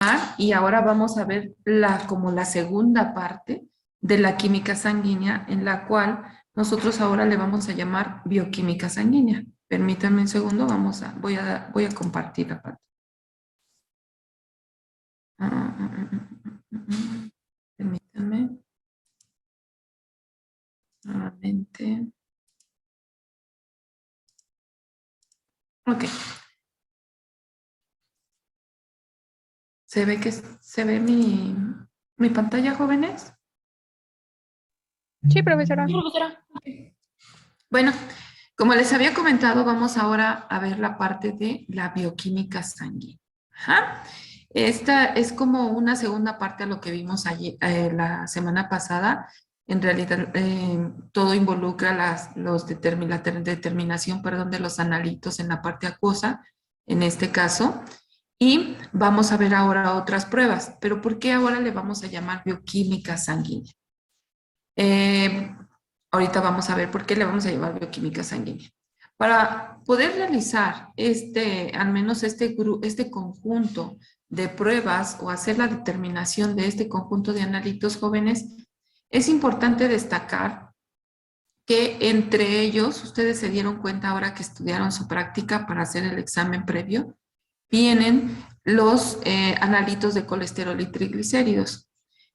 continuar y ahora vamos a ver como la segunda parte de la química sanguínea, en la cual nosotros ahora le vamos a llamar bioquímica sanguínea. Permítanme un segundo, voy a compartir la parte. Permítanme. Nuevamente. Ok. ¿Se ve mi pantalla, jóvenes? Sí, profesora. Sí, profesora. Okay. Bueno, como les había comentado, vamos ahora a ver la parte de la bioquímica sanguínea. Ajá. Esta es como una segunda parte a lo que vimos ayer, la semana pasada. En realidad, todo involucra la determinación, perdón, de los analitos en la parte acuosa, en este caso. Y vamos a ver ahora otras pruebas. Pero ¿por qué ahora le vamos a llamar bioquímica sanguínea? Eh, Ahorita vamos a ver por qué le vamos a llamar bioquímica sanguínea. Para poder realizar al menos este conjunto de pruebas o hacer la determinación de este conjunto de analitos jóvenes, es importante destacar que entre ellos, ustedes se dieron cuenta ahora que estudiaron su práctica para hacer el examen previo, vienen los analitos de colesterol y triglicéridos.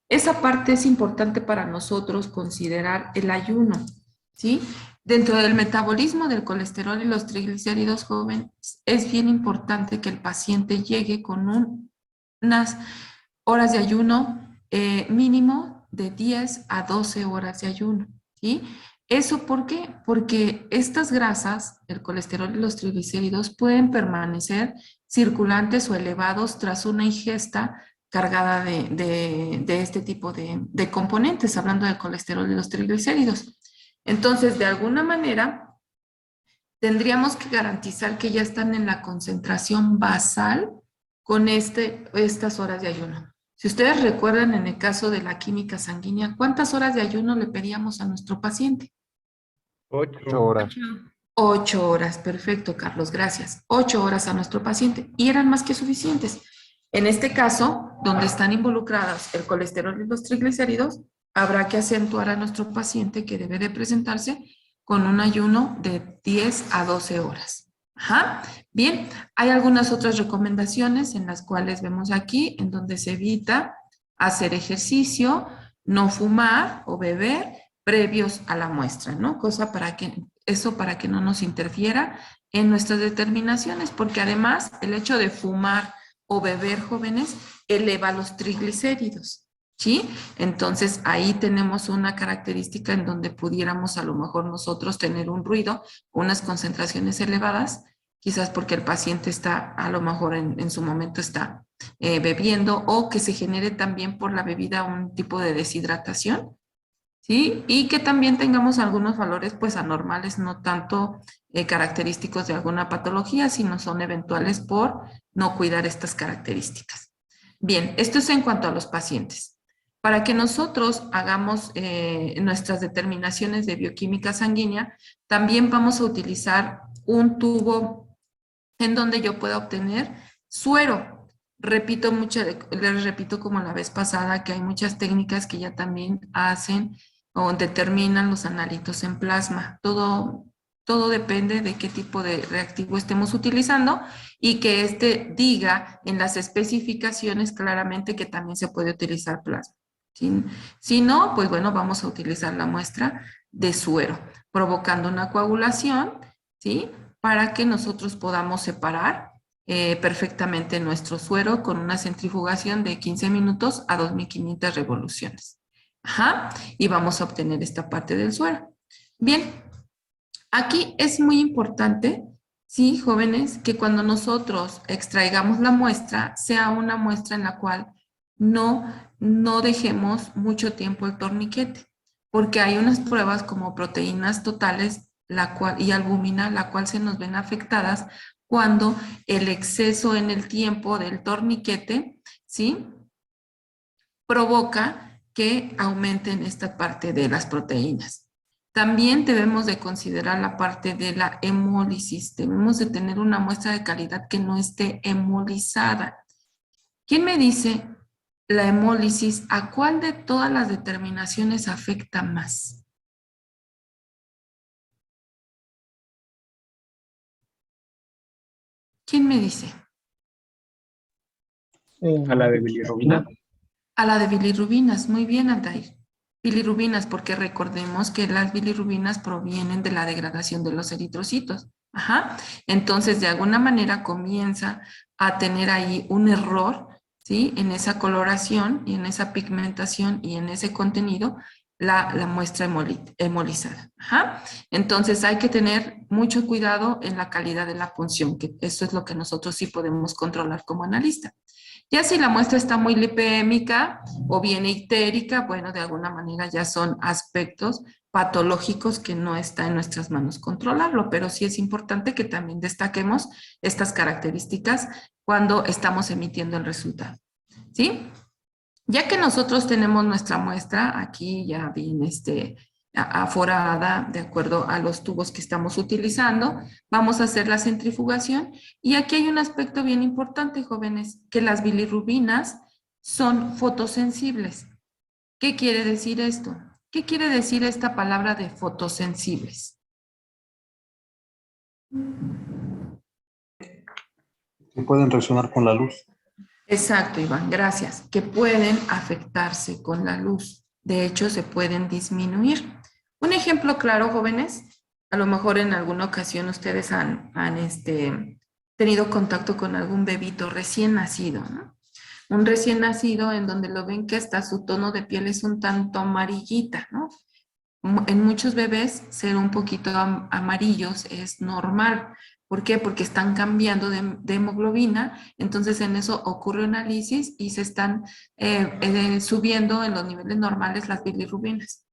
Esa parte es importante para nosotros considerar el ayuno, ¿sí? Dentro del metabolismo del colesterol y los triglicéridos jóvenes, es bien importante que el paciente llegue con unas horas de ayuno mínimo de 10 a 12 horas de ayuno, ¿sí? ¿Eso por qué? Porque estas grasas, el colesterol y los triglicéridos, pueden permanecer circulantes o elevados tras una ingesta cargada de este tipo de componentes, hablando del colesterol y los triglicéridos. Entonces, de alguna manera, tendríamos que garantizar que ya están en la concentración basal con estas horas de ayuno. Si ustedes recuerdan en el caso de la química sanguínea, ¿cuántas horas de ayuno le pedíamos a nuestro paciente? 8 horas. 8 horas, perfecto, Carlos, gracias. 8 horas a nuestro paciente y eran más que suficientes. En este caso, donde están involucradas el colesterol y los triglicéridos, habrá que acentuar a nuestro paciente que debe de presentarse con un ayuno de 10 a 12 horas. Ajá. Bien, hay algunas otras recomendaciones en las cuales vemos aquí, en donde se evita hacer ejercicio, no fumar o beber previos a la muestra, ¿no? Para que no nos interfiera en nuestras determinaciones, porque además el hecho de fumar o beber, jóvenes, eleva los triglicéridos, ¿sí? Entonces ahí tenemos una característica en donde pudiéramos a lo mejor nosotros tener un ruido, unas concentraciones elevadas, quizás porque el paciente está, a lo mejor en su momento está bebiendo, o que se genere también por la bebida un tipo de deshidratación, ¿sí? Y que también tengamos algunos valores pues anormales, no tanto característicos de alguna patología, sino son eventuales por no cuidar estas características. Bien, esto es en cuanto a los pacientes. Para que nosotros hagamos nuestras determinaciones de bioquímica sanguínea, también vamos a utilizar un tubo en donde yo pueda obtener suero. Les repito como la vez pasada que hay muchas técnicas que ya también hacen o determinan los analitos en plasma. Todo depende de qué tipo de reactivo estemos utilizando y que este diga en las especificaciones claramente que también se puede utilizar plasma. Si no, pues bueno, vamos a utilizar la muestra de suero, provocando una coagulación, ¿sí? Para que nosotros podamos separar perfectamente nuestro suero con una centrifugación de 15 minutos a 2500 revoluciones. Ajá, y vamos a obtener esta parte del suero. Bien, aquí es muy importante, sí, jóvenes, que cuando nosotros extraigamos la muestra, sea una muestra en la cual no dejemos mucho tiempo el torniquete, porque hay unas pruebas como proteínas totales y albúmina, la cual se nos ven afectadas cuando el exceso en el tiempo del torniquete, ¿sí? Provoca que aumenten esta parte de las proteínas. También debemos de considerar la parte de la hemólisis. Debemos de tener una muestra de calidad que no esté hemolizada. ¿Quién me dice la hemólisis a cuál de todas las determinaciones afecta más? ¿Quién me dice? A la de bilirrubina. A la de bilirrubinas. Muy bien, Aldair. Bilirrubinas, porque recordemos que las bilirrubinas provienen de la degradación de los eritrocitos. Ajá. Entonces, de alguna manera comienza a tener ahí un error, ¿sí? En esa coloración y en esa pigmentación y en ese contenido, la muestra hemolizada. Ajá. Entonces, hay que tener mucho cuidado en la calidad de la punción, que eso es lo que nosotros sí podemos controlar como analista. Ya si la muestra está muy lipémica o bien ictérica, bueno, de alguna manera ya son aspectos patológicos que no está en nuestras manos controlarlo, pero sí es importante que también destaquemos estas características cuando estamos emitiendo el resultado, ¿sí? Ya que nosotros tenemos nuestra muestra aquí ya bien aforada de acuerdo a los tubos que estamos utilizando, vamos a hacer la centrifugación y aquí hay un aspecto bien importante, jóvenes, que las bilirrubinas son fotosensibles. ¿Qué quiere decir esto? ¿Qué quiere decir esta palabra de fotosensibles? Que pueden reaccionar con la luz. Exacto, Iván, gracias. Que pueden afectarse con la luz. De hecho, se pueden disminuir. Un ejemplo claro, jóvenes, a lo mejor en alguna ocasión ustedes han tenido contacto con algún bebito recién nacido, ¿no? Un recién nacido en donde lo ven que hasta su tono de piel es un tanto amarillita, ¿no? En muchos bebés ser un poquito amarillos es normal. ¿Por qué? Porque están cambiando de hemoglobina, entonces en eso ocurre una lisis y se están subiendo en los niveles normales las bilirrubinas.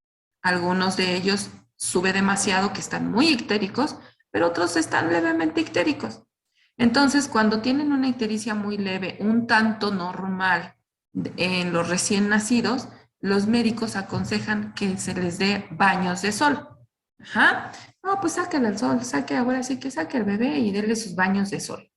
Algunos de ellos sube demasiado, que están muy ictéricos, pero otros están levemente ictéricos. Entonces, cuando tienen una ictericia muy leve, un tanto normal en los recién nacidos, los médicos aconsejan que se les dé baños de sol. Ajá. No, pues sáquenle al sol, saque ahora sí que saque al bebé y déle sus baños de sol.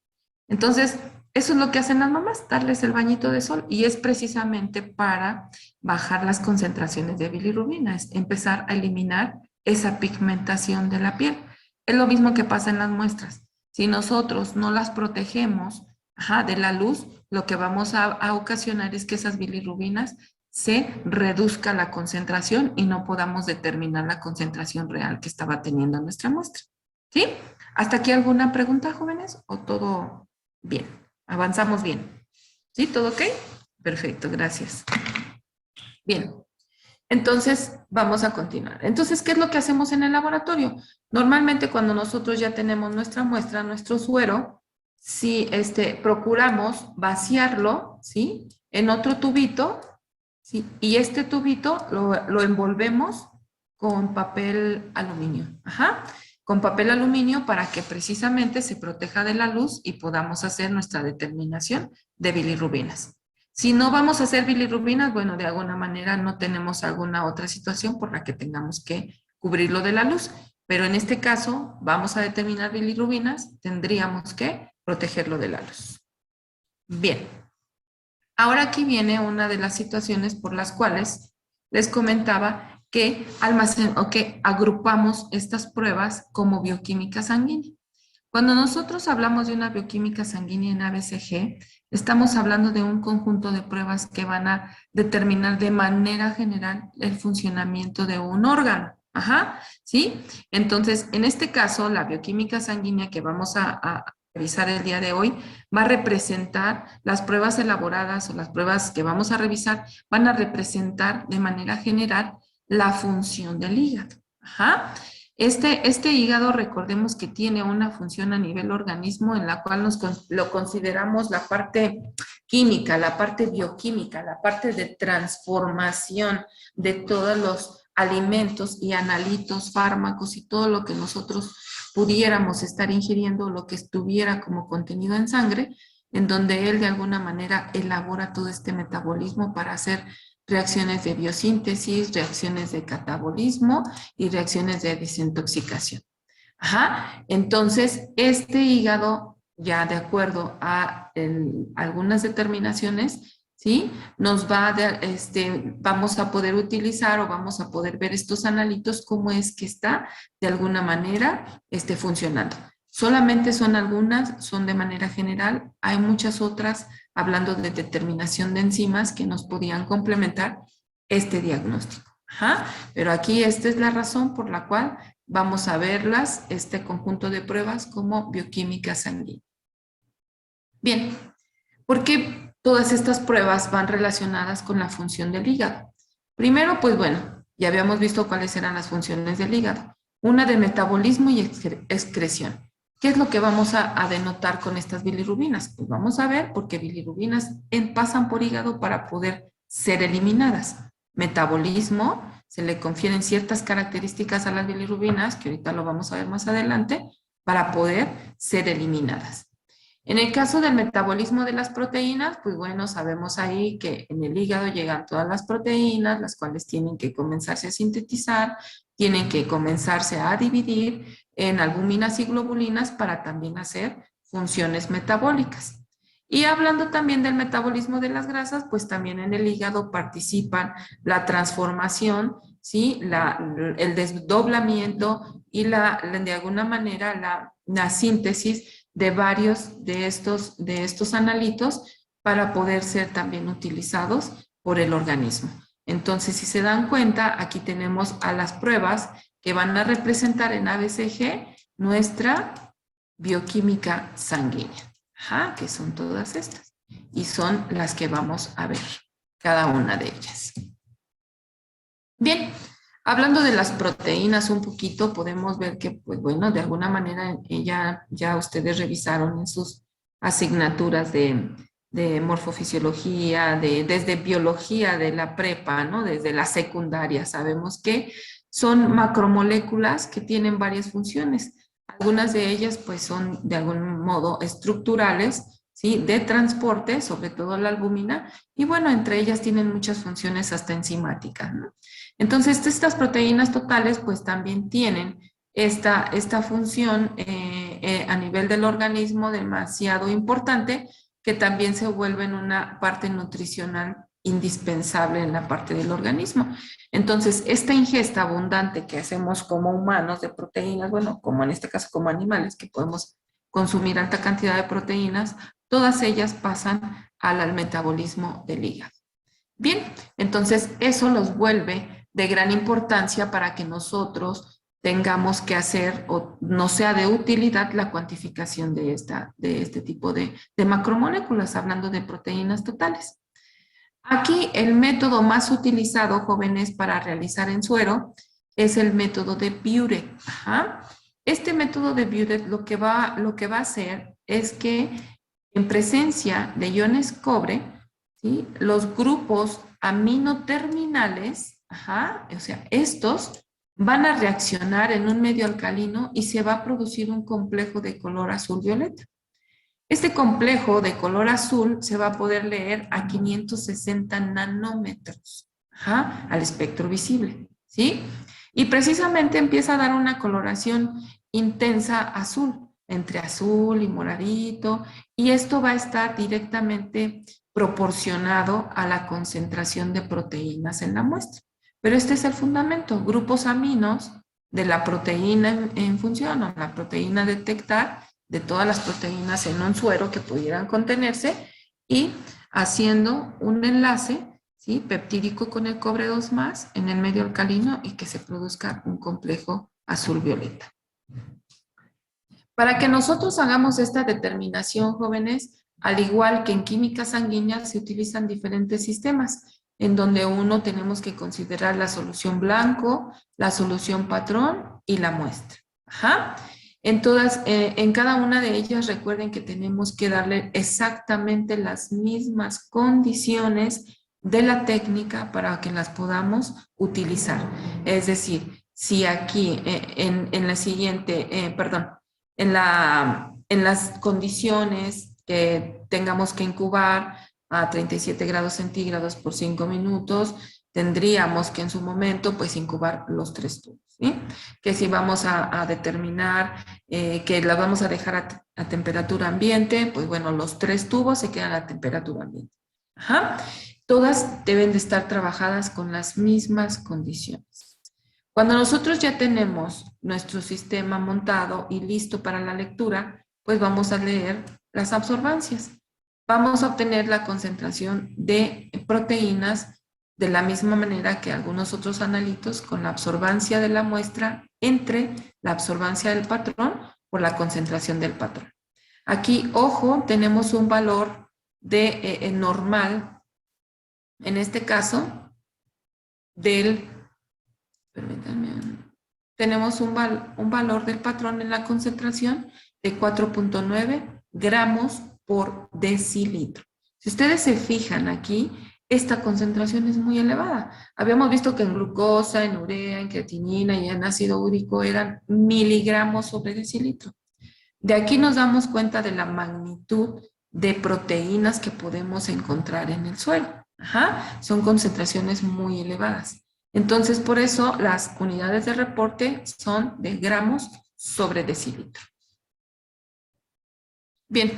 Entonces, eso es lo que hacen las mamás, darles el bañito de sol y es precisamente para bajar las concentraciones de bilirrubina, es empezar a eliminar esa pigmentación de la piel. Es lo mismo que pasa en las muestras. Si nosotros no las protegemos, ajá, de la luz, lo que vamos a ocasionar es que esas bilirrubinas se reduzca la concentración y no podamos determinar la concentración real que estaba teniendo nuestra muestra. ¿Sí? ¿Hasta aquí alguna pregunta, jóvenes? ¿O todo bien? ¿Avanzamos bien? ¿Sí? ¿Todo ok? Perfecto, gracias. Bien. Entonces, vamos a continuar. Entonces, ¿qué es lo que hacemos en el laboratorio? Normalmente, cuando nosotros ya tenemos nuestra muestra, nuestro suero, si procuramos vaciarlo, ¿sí? En otro tubito, ¿sí? Y este tubito lo envolvemos con papel aluminio. Ajá. Con papel aluminio para que precisamente se proteja de la luz y podamos hacer nuestra determinación de bilirrubinas. Si no vamos a hacer bilirrubinas, bueno, de alguna manera no tenemos alguna otra situación por la que tengamos que cubrirlo de la luz, pero en este caso vamos a determinar bilirrubinas, tendríamos que protegerlo de la luz. Bien, ahora aquí viene una de las situaciones por las cuales les comentaba que que agrupamos estas pruebas como bioquímica sanguínea. Cuando nosotros hablamos de una bioquímica sanguínea en ABCG, estamos hablando de un conjunto de pruebas que van a determinar de manera general el funcionamiento de un órgano. Ajá, ¿sí? Entonces, en este caso, la bioquímica sanguínea que vamos a revisar el día de hoy va a representar las pruebas elaboradas o las pruebas que vamos a revisar, van a representar de manera general la función del hígado. Ajá. Este hígado, recordemos que tiene una función a nivel organismo en la cual lo consideramos la parte química, la parte bioquímica, la parte de transformación de todos los alimentos y analitos, fármacos y todo lo que nosotros pudiéramos estar ingiriendo, lo que estuviera como contenido en sangre, en donde él de alguna manera elabora todo este metabolismo para hacer reacciones de biosíntesis, reacciones de catabolismo y reacciones de desintoxicación. Ajá. Entonces, este hígado ya de acuerdo a algunas determinaciones, ¿sí? Nos va a dar, vamos a poder utilizar o vamos a poder ver estos analitos cómo es que está de alguna manera funcionando. Solamente son algunas, son de manera general. Hay muchas otras hablando de determinación de enzimas que nos podían complementar este diagnóstico. Ajá. Pero aquí esta es la razón por la cual vamos a verlas, este conjunto de pruebas como bioquímica sanguínea. Bien, ¿por qué todas estas pruebas van relacionadas con la función del hígado? Primero, pues bueno, ya habíamos visto cuáles eran las funciones del hígado. Una de metabolismo y excreción. ¿Qué es lo que vamos a denotar con estas bilirrubinas? Pues vamos a ver porque bilirrubinas pasan por hígado para poder ser eliminadas. Metabolismo, se le confieren ciertas características a las bilirrubinas, que ahorita lo vamos a ver más adelante, para poder ser eliminadas. En el caso del metabolismo de las proteínas, pues bueno, sabemos ahí que en el hígado llegan todas las proteínas, las cuales tienen que comenzarse a sintetizar, tienen que comenzarse a dividir en albuminas y globulinas para también hacer funciones metabólicas. Y hablando también del metabolismo de las grasas, pues también en el hígado participan la transformación, ¿sí? El desdoblamiento y de alguna manera la síntesis de varios de estos analitos para poder ser también utilizados por el organismo. Entonces, si se dan cuenta, aquí tenemos a las pruebas que van a representar en ABCG nuestra bioquímica sanguínea. Ajá, que son todas estas. Y son las que vamos a ver, cada una de ellas. Bien, hablando de las proteínas un poquito, podemos ver que, pues bueno, de alguna manera ya ustedes revisaron en sus asignaturas de morfofisiología, desde biología de la prepa, ¿no? Desde la secundaria, sabemos que son macromoléculas que tienen varias funciones. Algunas de ellas, pues, son de algún modo estructurales, ¿sí? De transporte, sobre todo la albúmina, y bueno, entre ellas tienen muchas funciones hasta enzimáticas, ¿no? Entonces, estas proteínas totales, pues, también tienen esta función a nivel del organismo demasiado importante, que también se vuelven una parte nutricional indispensable en la parte del organismo. Entonces, esta ingesta abundante que hacemos como humanos de proteínas, bueno, como en este caso como animales, que podemos consumir alta cantidad de proteínas, todas ellas pasan al metabolismo del hígado. Bien, entonces eso los vuelve de gran importancia para que nosotros tengamos que hacer o no sea de utilidad la cuantificación de este tipo de macromoléculas, hablando de proteínas totales. Aquí el método más utilizado, jóvenes, para realizar en suero es el método de Biuret. Ajá. Este método de Biuret lo que va a hacer es que en presencia de iones cobre, ¿sí? Los grupos aminoterminales, ajá, o sea, estos van a reaccionar en un medio alcalino y se va a producir un complejo de color azul-violeta. Este complejo de color azul se va a poder leer a 560 nanómetros, ajá, al espectro visible, ¿sí? Y precisamente empieza a dar una coloración intensa azul, entre azul y moradito, y esto va a estar directamente proporcionado a la concentración de proteínas en la muestra. Pero este es el fundamento, grupos aminos de la proteína en función, o la proteína detectar, de todas las proteínas en un suero que pudieran contenerse y haciendo un enlace, ¿sí? Peptídico con el cobre 2+ en el medio alcalino y que se produzca un complejo azul-violeta. Para que nosotros hagamos esta determinación, jóvenes, al igual que en química sanguínea se utilizan diferentes sistemas, en donde uno tenemos que considerar la solución blanco, la solución patrón y la muestra. Ajá. En cada una de ellas recuerden que tenemos que darle exactamente las mismas condiciones de la técnica para que las podamos utilizar. Es decir, si aquí en la siguiente, en las condiciones que tengamos que incubar a 37 grados centígrados por 5 minutos, tendríamos que en su momento pues incubar los 3 tubos, ¿sí? Que si vamos a determinar que las vamos a dejar a temperatura ambiente, pues bueno, los 3 tubos se quedan a temperatura ambiente. Ajá. Todas deben de estar trabajadas con las mismas condiciones. Cuando nosotros ya tenemos nuestro sistema montado y listo para la lectura, pues vamos a leer las absorbancias. Vamos a obtener la concentración de proteínas de la misma manera que algunos otros analitos con la absorbancia de la muestra entre la absorbancia del patrón por la concentración del patrón. Aquí, ojo, tenemos un valor de normal, en este caso, tenemos un valor del patrón en la concentración de 4.9 gramos por decilitro. Si ustedes se fijan aquí, esta concentración es muy elevada. Habíamos visto que en glucosa, en urea, en creatinina y en ácido úrico eran miligramos sobre decilitro. De aquí nos damos cuenta de la magnitud de proteínas que podemos encontrar en el suelo. Ajá, son concentraciones muy elevadas. Entonces, por eso las unidades de reporte son de gramos sobre decilitro. Bien,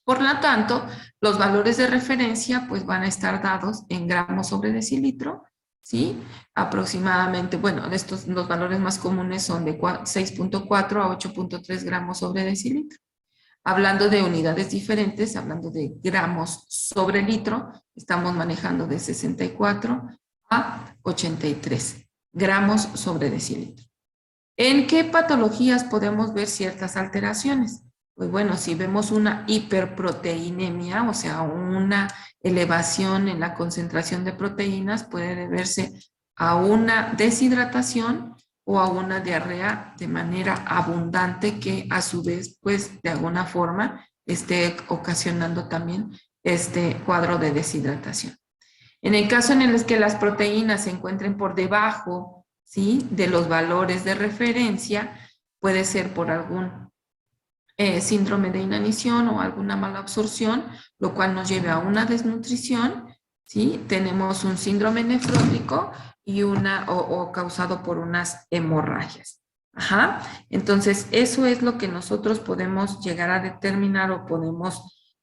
por lo tanto, los valores de referencia pues van a estar dados en gramos sobre decilitro, ¿sí? Aproximadamente, bueno, los valores más comunes son de 6.4 a 8.3 gramos sobre decilitro. Hablando de unidades diferentes, hablando de gramos sobre litro, estamos manejando de 64 a 83 gramos sobre decilitro. ¿En qué patologías podemos ver ciertas alteraciones? Pues bueno, si vemos una hiperproteinemia, o sea, una elevación en la concentración de proteínas, puede deberse a una deshidratación o a una diarrea de manera abundante que a su vez, pues de alguna forma, esté ocasionando también este cuadro de deshidratación. En el caso en el que las proteínas se encuentren por debajo, ¿sí?, de los valores de referencia, puede ser por algún síndrome de inanición o alguna mala absorción, lo cual nos lleve a una desnutrición, ¿sí? Tenemos un síndrome nefrótico y o causado por unas hemorragias. Ajá. Entonces, eso es lo que nosotros podemos llegar a determinar o podemos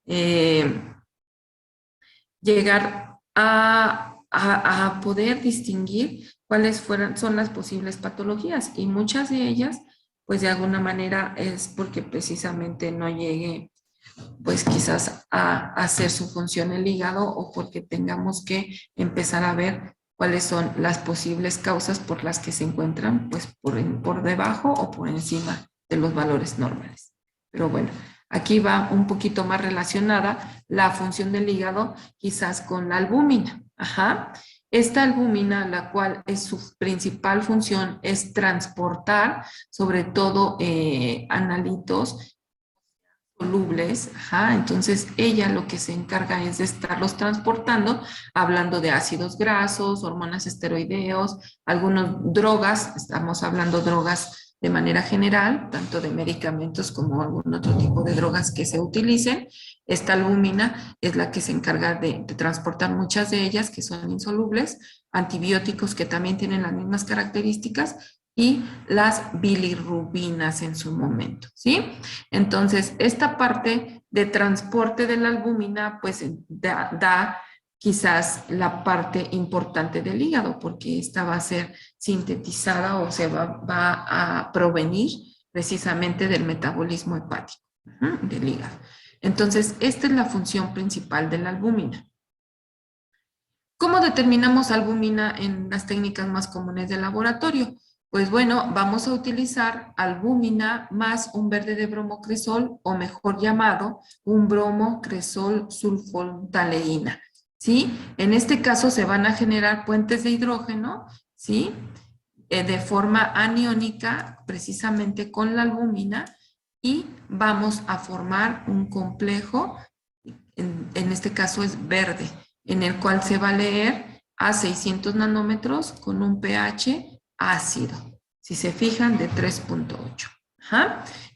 llegar a poder distinguir cuáles son las posibles patologías, y muchas de ellas pues de alguna manera es porque precisamente no llegue pues quizás a hacer su función el hígado, o porque tengamos que empezar a ver cuáles son las posibles causas por las que se encuentran pues por debajo o por encima de los valores normales. Pero bueno, aquí va un poquito más relacionada la función del hígado quizás con la albúmina. Ajá. Esta albúmina, la cual es su principal función, es transportar sobre todo analitos solubles. Ajá. Entonces ella lo que se encarga es de estarlos transportando, hablando de ácidos grasos, hormonas esteroideos, algunas drogas, estamos hablando drogas de manera general, tanto de medicamentos como algún otro tipo de drogas que se utilicen. Esta albúmina es la que se encarga de transportar muchas de ellas, que son insolubles, antibióticos que también tienen las mismas características, y las bilirrubinas en su momento, ¿sí? Entonces, esta parte de transporte de la albúmina, pues da quizás la parte importante del hígado, porque esta va a ser sintetizada o se va a provenir precisamente del metabolismo hepático del hígado. Entonces, esta es la función principal de la albúmina. ¿Cómo determinamos albúmina en las técnicas más comunes de laboratorio? Pues bueno, vamos a utilizar albúmina más un verde de bromocresol, o mejor llamado, un bromocresol sulfontaleína, ¿sí? En este caso se van a generar puentes de hidrógeno, ¿sí?, de forma aniónica, precisamente con la albúmina, y vamos a formar un complejo, en este caso es verde, en el cual se va a leer a 600 nanómetros con un pH ácido, si se fijan, de 3.8.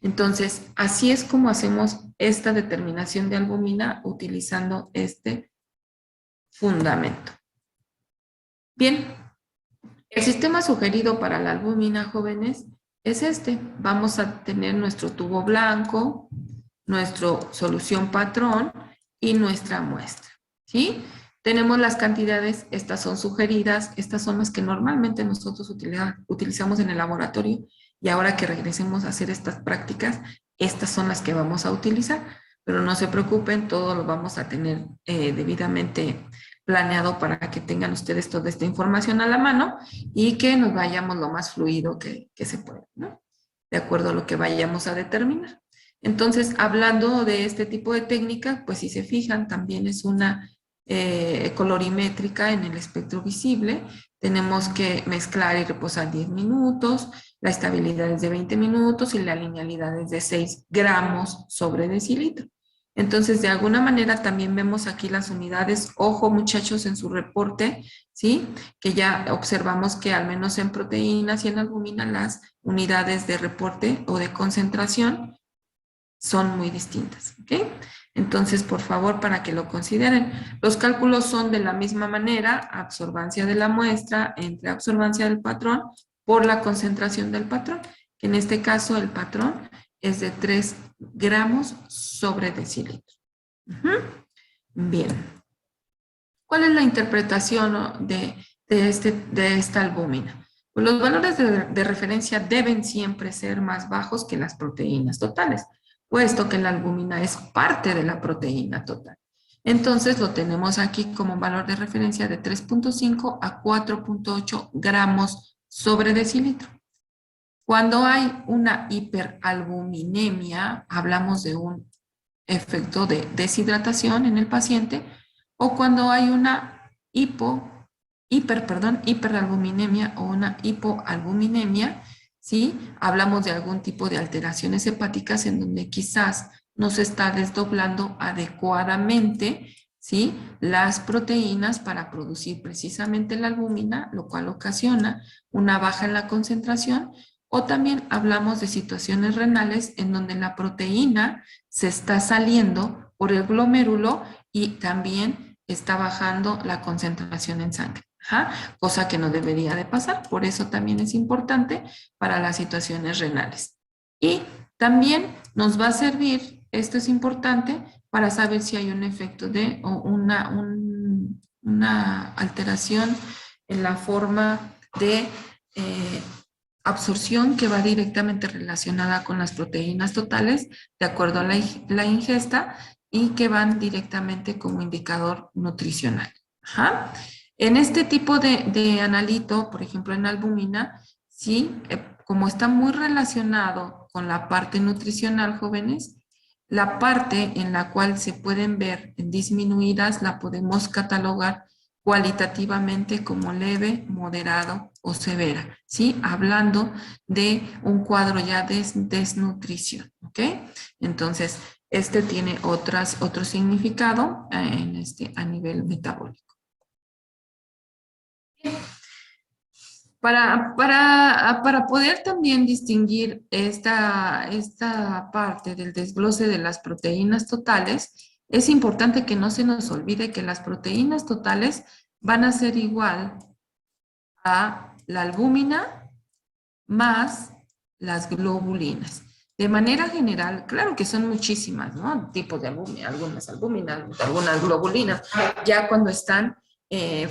Entonces, así es como hacemos esta determinación de albúmina utilizando este fundamento. Bien, el sistema sugerido para la albúmina, jóvenes, es este. Vamos a tener nuestro tubo blanco, nuestra solución patrón y nuestra muestra, ¿sí? Tenemos las cantidades, estas son sugeridas, estas son las que normalmente nosotros utilizamos en el laboratorio y ahora que regresemos a hacer estas prácticas, estas son las que vamos a utilizar, pero no se preocupen, todo lo vamos a tener debidamente planeado para que tengan ustedes toda esta información a la mano y que nos vayamos lo más fluido que se pueda, ¿no? De acuerdo a lo que vayamos a determinar. Entonces, hablando de este tipo de técnica, pues si se fijan, también es una colorimétrica en el espectro visible. Tenemos que mezclar y reposar 10 minutos, la estabilidad es de 20 minutos y la linealidad es de 6 gramos sobre decilitro. Entonces, de alguna manera también vemos aquí las unidades, ojo muchachos en su reporte, ¿sí? Que ya observamos que al menos en proteínas y en albúmina las unidades de reporte o de concentración son muy distintas, ¿ok? Entonces, por favor, para que lo consideren. Los cálculos son de la misma manera, absorbancia de la muestra entre absorbancia del patrón por la concentración del patrón, que en este caso el patrón es de 3 gramos sobre decilitro. Bien. ¿Cuál es la interpretación de esta albúmina? Pues los valores de referencia deben siempre ser más bajos que las proteínas totales, puesto que la albúmina es parte de la proteína total. Entonces lo tenemos aquí como valor de referencia de 3.5 a 4.8 gramos sobre decilitro. Cuando hay una hiperalbuminemia, hablamos de un efecto de deshidratación en el paciente, o cuando hay una hiperalbuminemia o una hipoalbuminemia, ¿sí? Hablamos de algún tipo de alteraciones hepáticas en donde quizás no se está desdoblando adecuadamente, ¿sí? Las proteínas para producir precisamente la albúmina, lo cual ocasiona una baja en la concentración, o también hablamos de situaciones renales en donde la proteína se está saliendo por el glomérulo y también está bajando la concentración en sangre. Cosa que no debería de pasar, por eso también es importante para las situaciones renales. Y también nos va a servir, esto es importante, para saber si hay un efecto de una alteración en la forma de absorción que va directamente relacionada con las proteínas totales de acuerdo a la ingesta y que van directamente como indicador nutricional. En este tipo de analito, por ejemplo en albúmina, sí, como está muy relacionado con la parte nutricional, jóvenes, la parte en la cual se pueden ver disminuidas la podemos catalogar cualitativamente como leve, moderado o severa, ¿sí? Hablando de un cuadro ya de desnutrición, ¿ok? Entonces, este tiene otro significado a nivel metabólico. Para poder también distinguir esta parte del desglose de las proteínas totales, es importante que no se nos olvide que las proteínas totales van a ser igual a la albúmina más las globulinas. De manera general, claro que son muchísimas, ¿no? Tipos de albúmina, algunas albúminas, algunas globulinas, ya cuando están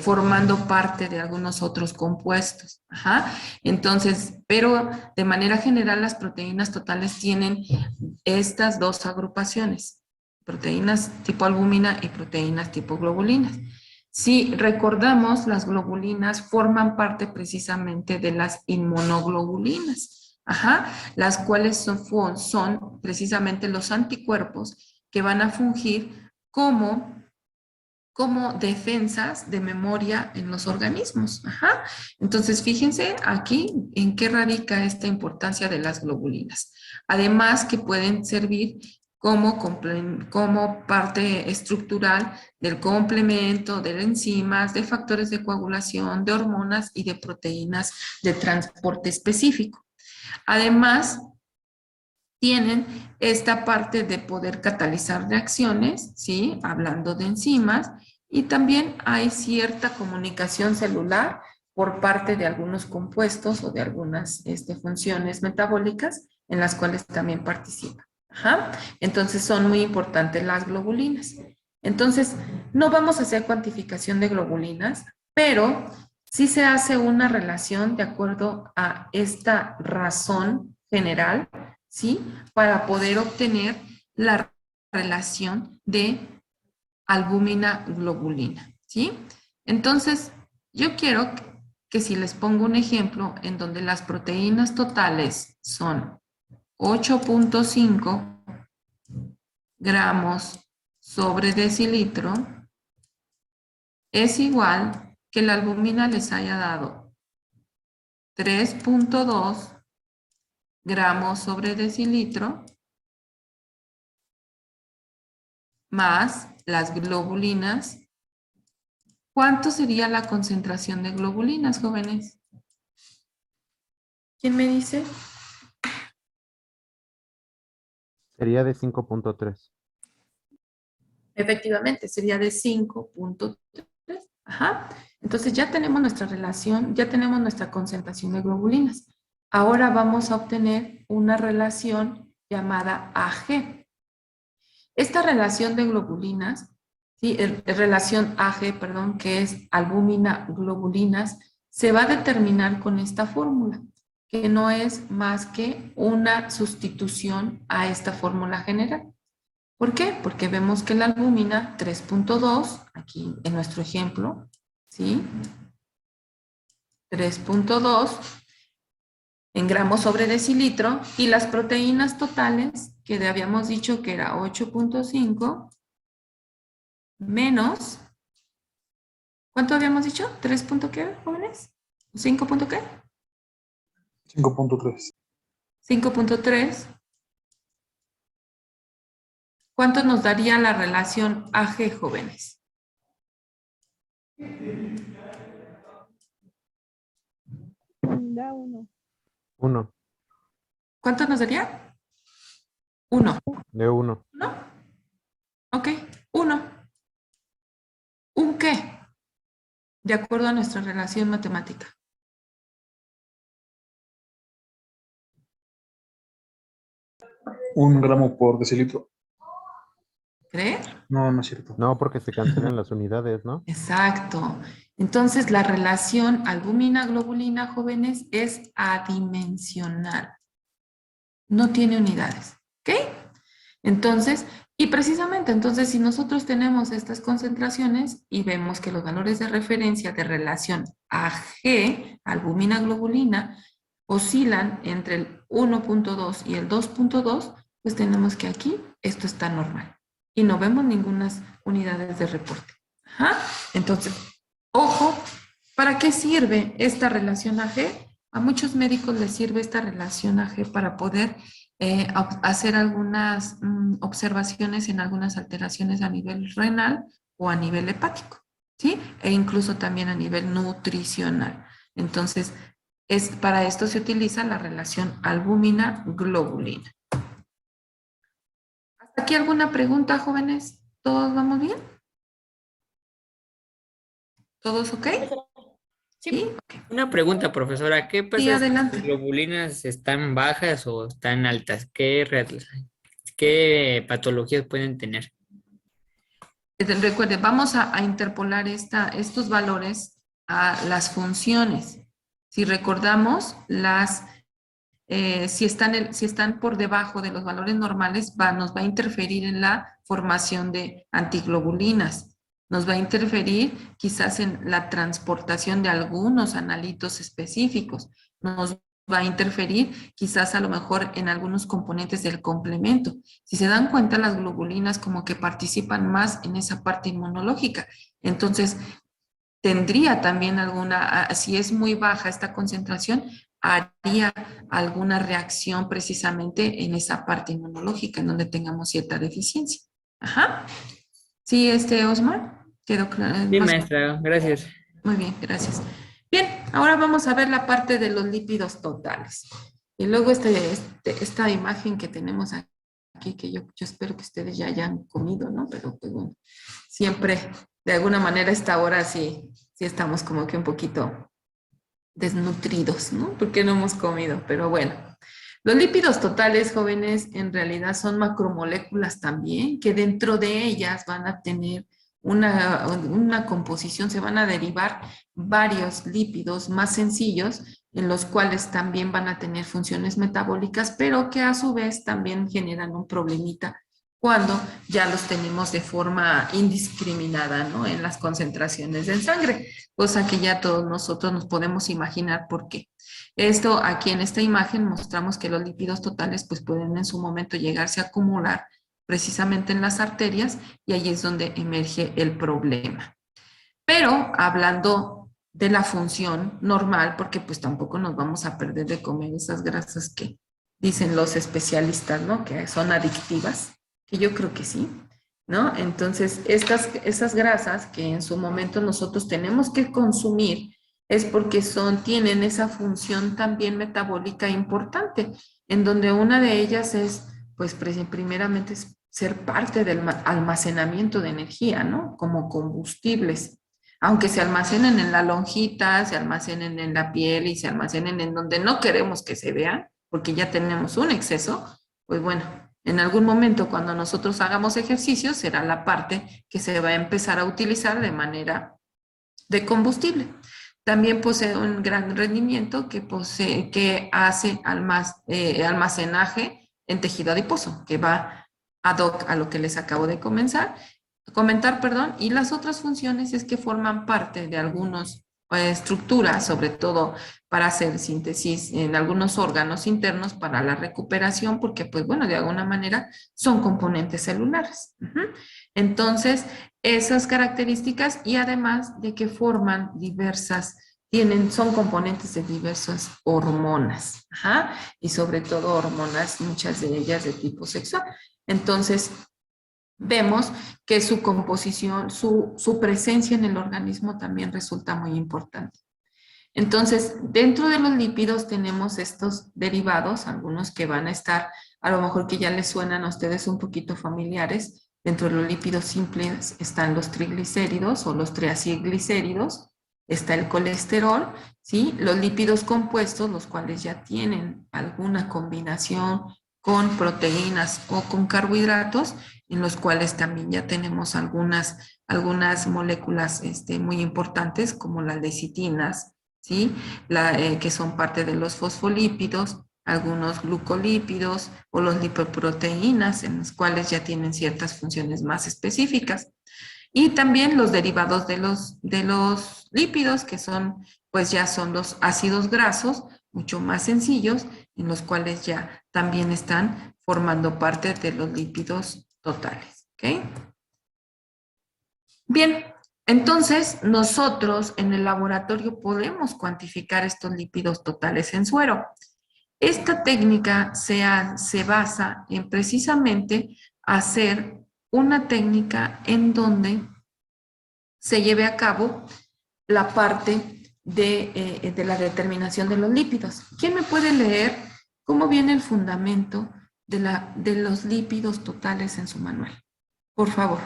formando parte de algunos otros compuestos. Entonces, pero de manera general las proteínas totales tienen estas dos agrupaciones, proteínas tipo albúmina y proteínas tipo globulinas. Si recordamos, las globulinas forman parte precisamente de las inmunoglobulinas, las cuales son precisamente los anticuerpos que van a fungir como defensas de memoria en los organismos. Entonces, fíjense aquí en qué radica esta importancia de las globulinas. Además que pueden servir como parte estructural del complemento, de enzimas, de factores de coagulación, de hormonas y de proteínas de transporte específico. Además, tienen esta parte de poder catalizar reacciones, ¿sí? Hablando de enzimas, Y también hay cierta comunicación celular por parte de algunos compuestos o de algunas funciones metabólicas en las cuales también participa. Ajá. Entonces son muy importantes las globulinas. Entonces, no vamos a hacer cuantificación de globulinas, pero sí se hace una relación de acuerdo a esta razón general, ¿sí? Para poder obtener la relación de albúmina globulina, ¿sí? Entonces, yo quiero que si les pongo un ejemplo en donde las proteínas totales son 8.5 gramos sobre decilitro, es igual que la albúmina les haya dado 3.2 gramos sobre decilitro más las globulinas. ¿Cuánto sería la concentración de globulinas, jóvenes? ¿Quién me dice? Sería de 5.3. Efectivamente, sería de 5.3. Ajá. Entonces ya tenemos nuestra relación, ya tenemos nuestra concentración de globulinas. Ahora vamos a obtener una relación llamada AG. Esta relación de globulinas, ¿sí? Relación AG, perdón, que es albúmina globulinas, se va a determinar con esta fórmula, que no es más que una sustitución a esta fórmula general. ¿Por qué? Porque vemos que la albúmina 3.2, aquí en nuestro ejemplo, ¿sí? 3.2 en gramos sobre decilitro, y las proteínas totales, que habíamos dicho que era 8.5, menos, ¿cuánto habíamos dicho? ¿3 punto qué, jóvenes? ¿5 punto qué? 5.3. 5.3. ¿Cuánto nos daría la relación AG, jóvenes? Da 1. 1. ¿Cuánto nos daría? 1. De 1. ¿No? Ok, 1. ¿Un qué? De acuerdo a nuestra relación matemática. Un gramo por decilitro. ¿Cree? No, no es cierto. No, porque se cancelan las unidades, ¿no? Exacto. Entonces, la relación albúmina-globulina, jóvenes, es adimensional. No tiene unidades. ¿Ok? Entonces, y precisamente, entonces, si nosotros tenemos estas concentraciones y vemos que los valores de referencia de relación AG, albúmina-globulina, oscilan entre el 1.2 y el 2.2, pues tenemos que aquí esto está normal. Y no vemos ninguna unidades de reporte. Ajá. Entonces, ojo, ¿para qué sirve esta relación AG? A muchos médicos les sirve esta relación AG para poder hacer algunas observaciones en algunas alteraciones a nivel renal o a nivel hepático, ¿sí? E incluso también a nivel nutricional. Entonces, para esto se utiliza la relación albúmina-globulina. ¿Hasta aquí alguna pregunta, jóvenes? ¿Todos vamos bien? ¿Todos ok? Sí. Ok. Una pregunta, profesora. ¿Qué Sí, pasa si las adelante. globulinas están bajas o están altas? ¿Qué patologías pueden tener? Recuerde, vamos a interpolar estos valores a las funciones. Si recordamos, si están por debajo de los valores normales, nos va a interferir en la formación de antiglobulinas. Nos va a interferir quizás en la transportación de algunos analitos específicos. Nos va a interferir quizás a lo mejor en algunos componentes del complemento. Si se dan cuenta, las globulinas como que participan más en esa parte inmunológica. Entonces, tendría también si es muy baja esta concentración, haría alguna reacción precisamente en esa parte inmunológica, en donde tengamos cierta deficiencia. Ajá. Sí, Osmar, quedó claro. Sí, maestra, gracias. Muy bien, gracias. Bien, ahora vamos a ver la parte de los lípidos totales. Y luego esta imagen que tenemos aquí, que yo espero que ustedes ya hayan comido, ¿no? Pero pues bueno, siempre, de alguna manera, a esta hora sí estamos como que un poquito desnutridos, ¿no? Porque no hemos comido, pero bueno. Los lípidos totales, jóvenes, en realidad son macromoléculas también, que dentro de ellas van a tener una composición, se van a derivar varios lípidos más sencillos, en los cuales también van a tener funciones metabólicas, pero que a su vez también generan un problemita cuando ya los tenemos de forma indiscriminada, ¿no? En las concentraciones en sangre, cosa que ya todos nosotros nos podemos imaginar por qué. Esto aquí en esta imagen mostramos que los lípidos totales pues pueden en su momento llegarse a acumular precisamente en las arterias y ahí es donde emerge el problema. Pero hablando de la función normal, porque pues tampoco nos vamos a perder de comer esas grasas que dicen los especialistas, ¿no? Que son adictivas, que yo creo que sí, ¿no? Entonces, esas grasas que en su momento nosotros tenemos que consumir es porque tienen esa función también metabólica importante, en donde una de ellas es, pues primeramente, ser parte del almacenamiento de energía, ¿no? Como combustibles. Aunque se almacenen en la lonjita, se almacenen en la piel y se almacenen en donde no queremos que se vean, porque ya tenemos un exceso, pues bueno, en algún momento cuando nosotros hagamos ejercicio será la parte que se va a empezar a utilizar de manera de combustible. También posee un gran rendimiento que hace almacenaje en tejido adiposo, que va ad hoc a lo que les acabo de comentar, perdón, y las otras funciones es que forman parte de algunas estructuras, sobre todo para hacer síntesis en algunos órganos internos para la recuperación, porque pues bueno, de alguna manera son componentes celulares. Entonces, esas características y además de que forman son componentes de diversas hormonas, y sobre todo hormonas, muchas de ellas de tipo sexual. Entonces, vemos que su composición, su presencia en el organismo también resulta muy importante. Entonces, dentro de los lípidos tenemos estos derivados, algunos que van a estar, a lo mejor que ya les suenan a ustedes un poquito familiares. Dentro de los lípidos simples están los triglicéridos o los triacilglicéridos, está el colesterol, ¿sí? Los lípidos compuestos, los cuales ya tienen alguna combinación con proteínas o con carbohidratos, en los cuales también ya tenemos algunas moléculas muy importantes, como las lecitinas, ¿sí? Que son parte de los fosfolípidos, algunos glucolípidos o los lipoproteínas, en los cuales ya tienen ciertas funciones más específicas. Y también los derivados de los lípidos, que ya son los ácidos grasos, mucho más sencillos, en los cuales ya también están formando parte de los lípidos totales. ¿Ok? Bien, entonces nosotros en el laboratorio podemos cuantificar estos lípidos totales en suero. Esta técnica se basa en precisamente hacer una técnica en donde se lleve a cabo la parte de la determinación de los lípidos. ¿Quién me puede leer cómo viene el fundamento de los lípidos totales en su manual? Por favor.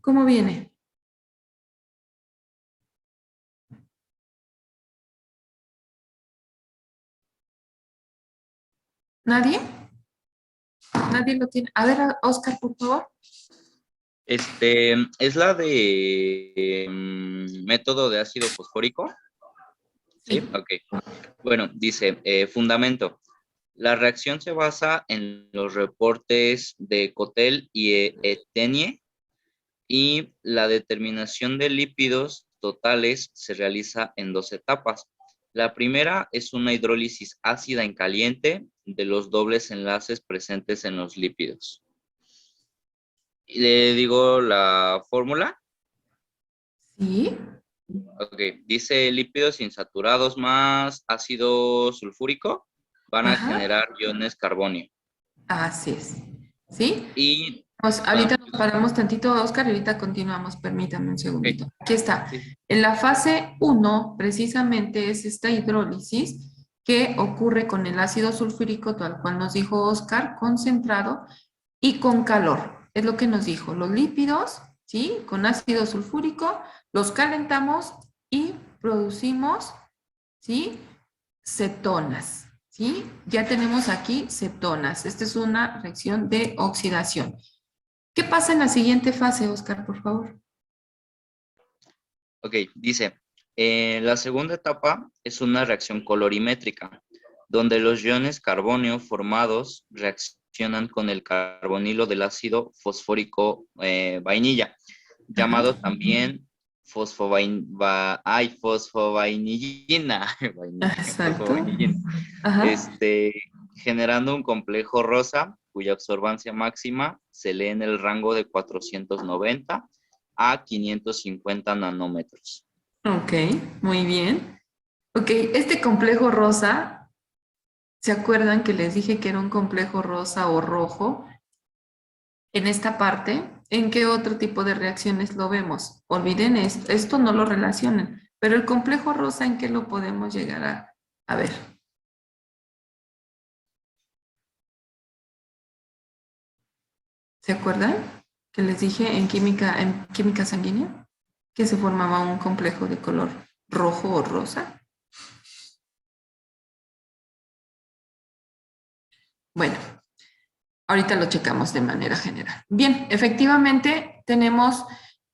¿Cómo viene? ¿Nadie? ¿Nadie lo tiene? A ver, Oscar, por favor. Es la de método de ácido fosfórico. Sí, ok. Bueno, dice, fundamento. La reacción se basa en los reportes de Cotel y Etienne y la determinación de lípidos totales se realiza en 2 etapas. La primera es una hidrólisis ácida en caliente de los dobles enlaces presentes en los lípidos. ¿Le digo la fórmula? Sí. Ok, dice lípidos insaturados más ácido sulfúrico van a generar iones carbonio. Así es. ¿Sí? Y Ahorita nos paramos tantito, Oscar, y ahorita continuamos. Permítame un segundito. Aquí está. Sí. En la fase 1, precisamente es esta hidrólisis que ocurre con el ácido sulfúrico, tal cual nos dijo Oscar, concentrado y con calor. Es lo que nos dijo. Los lípidos, ¿sí? Con ácido sulfúrico, los calentamos y producimos, ¿sí? Cetonas, ¿sí? Ya tenemos aquí cetonas. Esta es una reacción de oxidación. ¿Qué pasa en la siguiente fase, Oscar, por favor? Ok, dice, la segunda etapa es una reacción colorimétrica, donde los iones carbonio formados reaccionan con el carbonilo del ácido fosfórico vainilla, llamado también fosfovainillina. Exacto. Fosfovainillina. Ajá. Generando un complejo rosa cuya absorbancia máxima se lee en el rango de 490 a 550 nanómetros. Ok, muy bien. Ok, este complejo rosa, ¿se acuerdan que les dije que era un complejo rosa o rojo? En esta parte, ¿en qué otro tipo de reacciones lo vemos? Olviden esto no lo relacionen, pero el complejo rosa, ¿en qué lo podemos llegar a ver? ¿Se acuerdan que les dije en química sanguínea que se formaba un complejo de color rojo o rosa? Bueno, ahorita lo checamos de manera general. Bien, efectivamente tenemos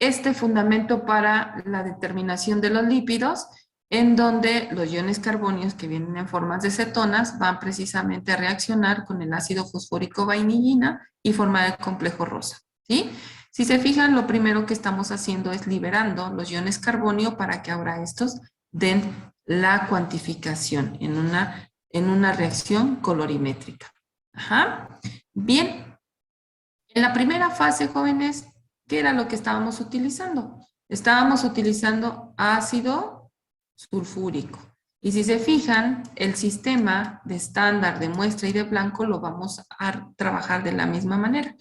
este fundamento para la determinación de los lípidos, en donde los iones carbonios que vienen en formas de cetonas van precisamente a reaccionar con el ácido fosfórico vainillina y formar el complejo rosa, ¿sí? Si se fijan, lo primero que estamos haciendo es liberando los iones carbonio para que ahora estos den la cuantificación en una reacción colorimétrica. Ajá. Bien. En la primera fase, jóvenes, ¿qué era lo que estábamos utilizando? Estábamos utilizando ácido sulfúrico. Y si se fijan, el sistema de estándar de muestra y de blanco lo vamos a trabajar de la misma manera.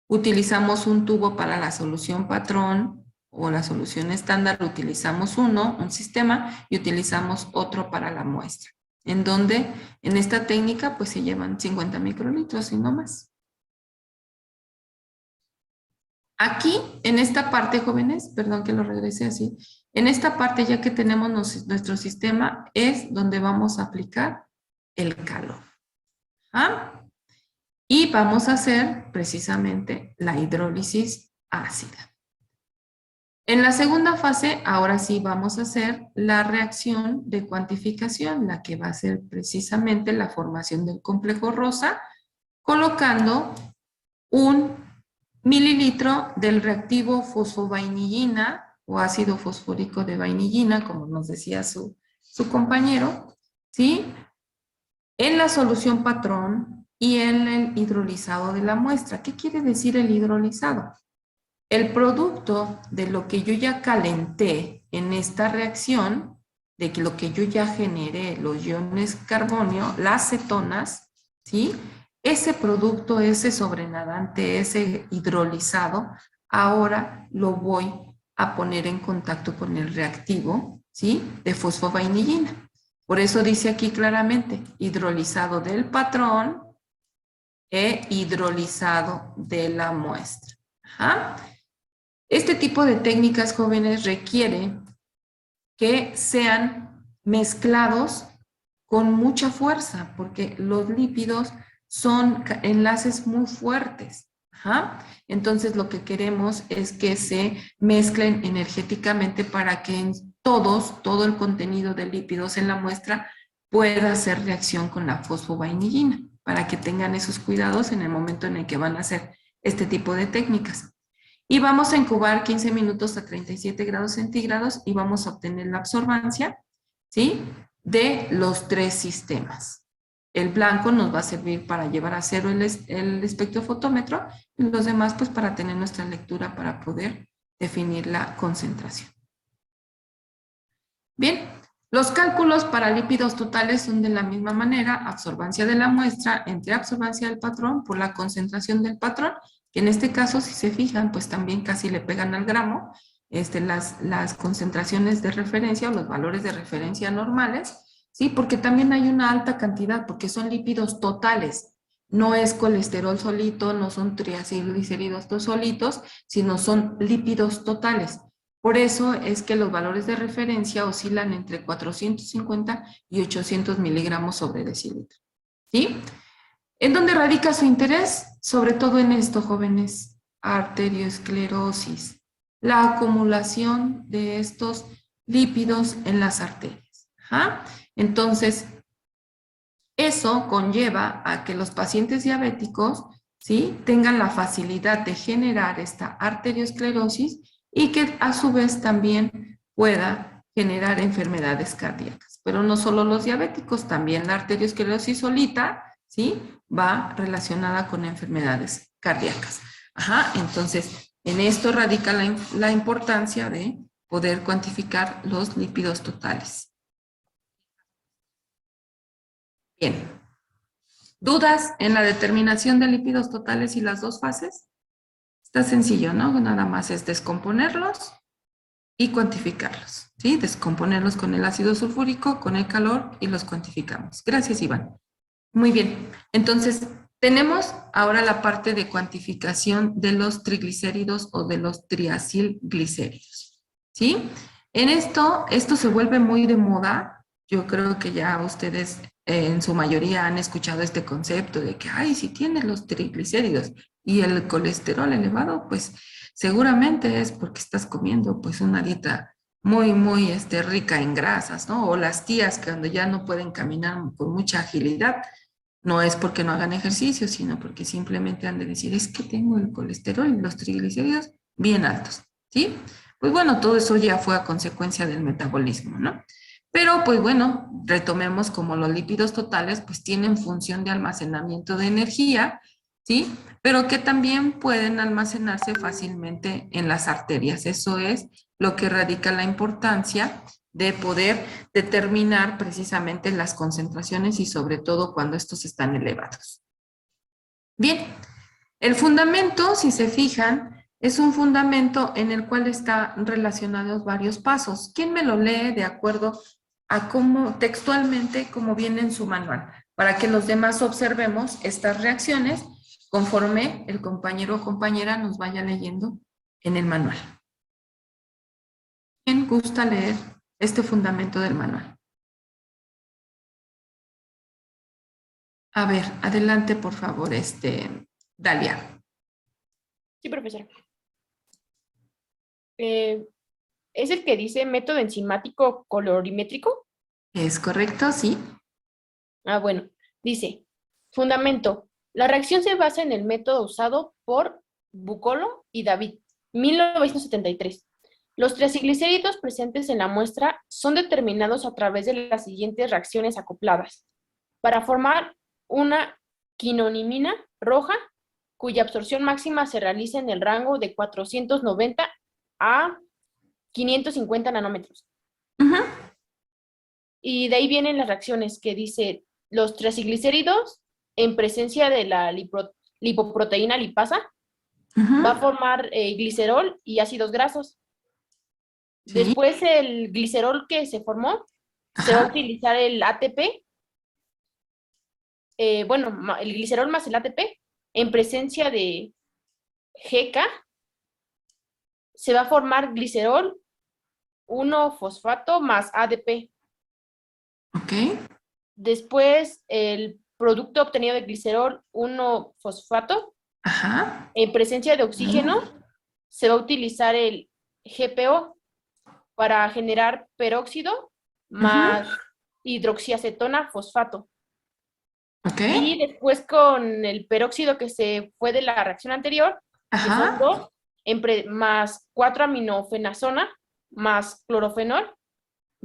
Utilizamos un tubo para la solución patrón o la solución estándar, utilizamos un sistema, y utilizamos otro para la muestra. En donde en esta técnica pues se llevan 50 microlitros y no más. Aquí, en esta parte, jóvenes, perdón que lo regrese así, en esta parte ya que tenemos nuestro sistema es donde vamos a aplicar el calor. ¿Ah? Y vamos a hacer precisamente la hidrólisis ácida. En la segunda fase, ahora sí vamos a hacer la reacción de cuantificación, la que va a ser precisamente la formación del complejo rosa, colocando 1 mililitro del reactivo fosfovainillina o ácido fosfórico de vainillina, como nos decía su compañero, ¿sí? En la solución patrón y en el hidrolizado de la muestra. ¿Qué quiere decir el hidrolizado? El producto de lo que yo ya calenté en esta reacción, de lo que yo ya generé, los iones carbonio, las cetonas, ¿sí? Ese producto, ese sobrenadante, ese hidrolizado, ahora lo voy a poner en contacto con el reactivo, ¿sí? De fosfovainillina. Por eso dice aquí claramente, hidrolizado del patrón e hidrolizado de la muestra. Ajá. Este tipo de técnicas, jóvenes, requiere que sean mezclados con mucha fuerza, porque los lípidos son enlaces muy fuertes. Ajá. Entonces, lo que queremos es que se mezclen energéticamente para que en todo el contenido de lípidos en la muestra pueda hacer reacción con la fosfovainillina, para que tengan esos cuidados en el momento en el que van a hacer este tipo de técnicas. Y vamos a incubar 15 minutos a 37 grados centígrados y vamos a obtener la absorbancia, ¿sí? De los 3 sistemas. El blanco nos va a servir para llevar a cero el espectrofotómetro y los demás pues para tener nuestra lectura para poder definir la concentración. Bien, los cálculos para lípidos totales son de la misma manera, absorbancia de la muestra entre absorbancia del patrón por la concentración del patrón, que en este caso, si se fijan, pues también casi le pegan al gramo, las concentraciones de referencia o los valores de referencia normales, ¿sí? Porque también hay una alta cantidad, porque son lípidos totales. No es colesterol solito, no son triacilglicéridos solitos, sino son lípidos totales. Por eso es que los valores de referencia oscilan entre 450 y 800 miligramos sobre decilitro. ¿Sí? ¿En dónde radica su interés? Sobre todo en esto, jóvenes, arteriosclerosis, la acumulación de estos lípidos en las arterias. ¿Ah? Entonces, eso conlleva a que los pacientes diabéticos, ¿sí?, tengan la facilidad de generar esta arteriosclerosis y que a su vez también pueda generar enfermedades cardíacas. Pero no solo los diabéticos, también la arteriosclerosis solita, ¿sí?, va relacionada con enfermedades cardíacas. Ajá, entonces, en esto radica la importancia de poder cuantificar los lípidos totales. Bien. ¿Dudas en la determinación de lípidos totales y las dos fases? Está sencillo, ¿no? Nada más es descomponerlos y cuantificarlos, ¿sí? Descomponerlos con el ácido sulfúrico, con el calor y los cuantificamos. Gracias, Iván. Muy bien. Entonces, tenemos ahora la parte de cuantificación de los triglicéridos o de los triacilglicéridos, ¿sí? En esto se vuelve muy de moda. Yo creo que ya ustedes en su mayoría han escuchado este concepto de que, ay, si tienes los triglicéridos y el colesterol elevado, pues seguramente es porque estás comiendo pues una dieta muy, muy rica en grasas, ¿no? O las tías que cuando ya no pueden caminar con mucha agilidad, no es porque no hagan ejercicio, sino porque simplemente han de decir, es que tengo el colesterol y los triglicéridos bien altos, ¿sí? Pues bueno, todo eso ya fue a consecuencia del metabolismo, ¿no? Pero pues bueno, retomemos como los lípidos totales pues tienen función de almacenamiento de energía, ¿sí? Pero que también pueden almacenarse fácilmente en las arterias. Eso es lo que radica la importancia de poder determinar precisamente las concentraciones y sobre todo cuando estos están elevados. Bien, el fundamento, si se fijan, es un fundamento en el cual están relacionados varios pasos. ¿Quién me lo lee de acuerdo a cómo textualmente, como viene en su manual? Para que los demás observemos estas reacciones conforme el compañero o compañera nos vaya leyendo en el manual. ¿Quién gusta leer este fundamento del manual? A ver, adelante por favor, Dalia. Sí, profesora. ¿Es el que dice método enzimático colorimétrico? ¿Es correcto? Sí. Ah, bueno. Dice, fundamento. La reacción se basa en el método usado por Bucolo y David, 1973. Los triacilglicéridos presentes en la muestra son determinados a través de las siguientes reacciones acopladas para formar una quinonimina roja cuya absorción máxima se realiza en el rango de 490 a 550 nanómetros. Y de ahí vienen las reacciones que dice los triacilglicéridos en presencia de la lipoproteína lipasa va a formar glicerol y ácidos grasos. Sí. Después el glicerol que se formó se va a utilizar el ATP, el glicerol más el ATP en presencia de GK se va a formar glicerol 1-fosfato más ADP. Ok. Después, el producto obtenido de glicerol 1-fosfato, en presencia de oxígeno, se va a utilizar el GPO para generar peróxido más hidroxiacetona fosfato. Ok. Y después con el peróxido que se fue de la reacción anterior, que son 2, más 4-aminofenazona más clorofenol,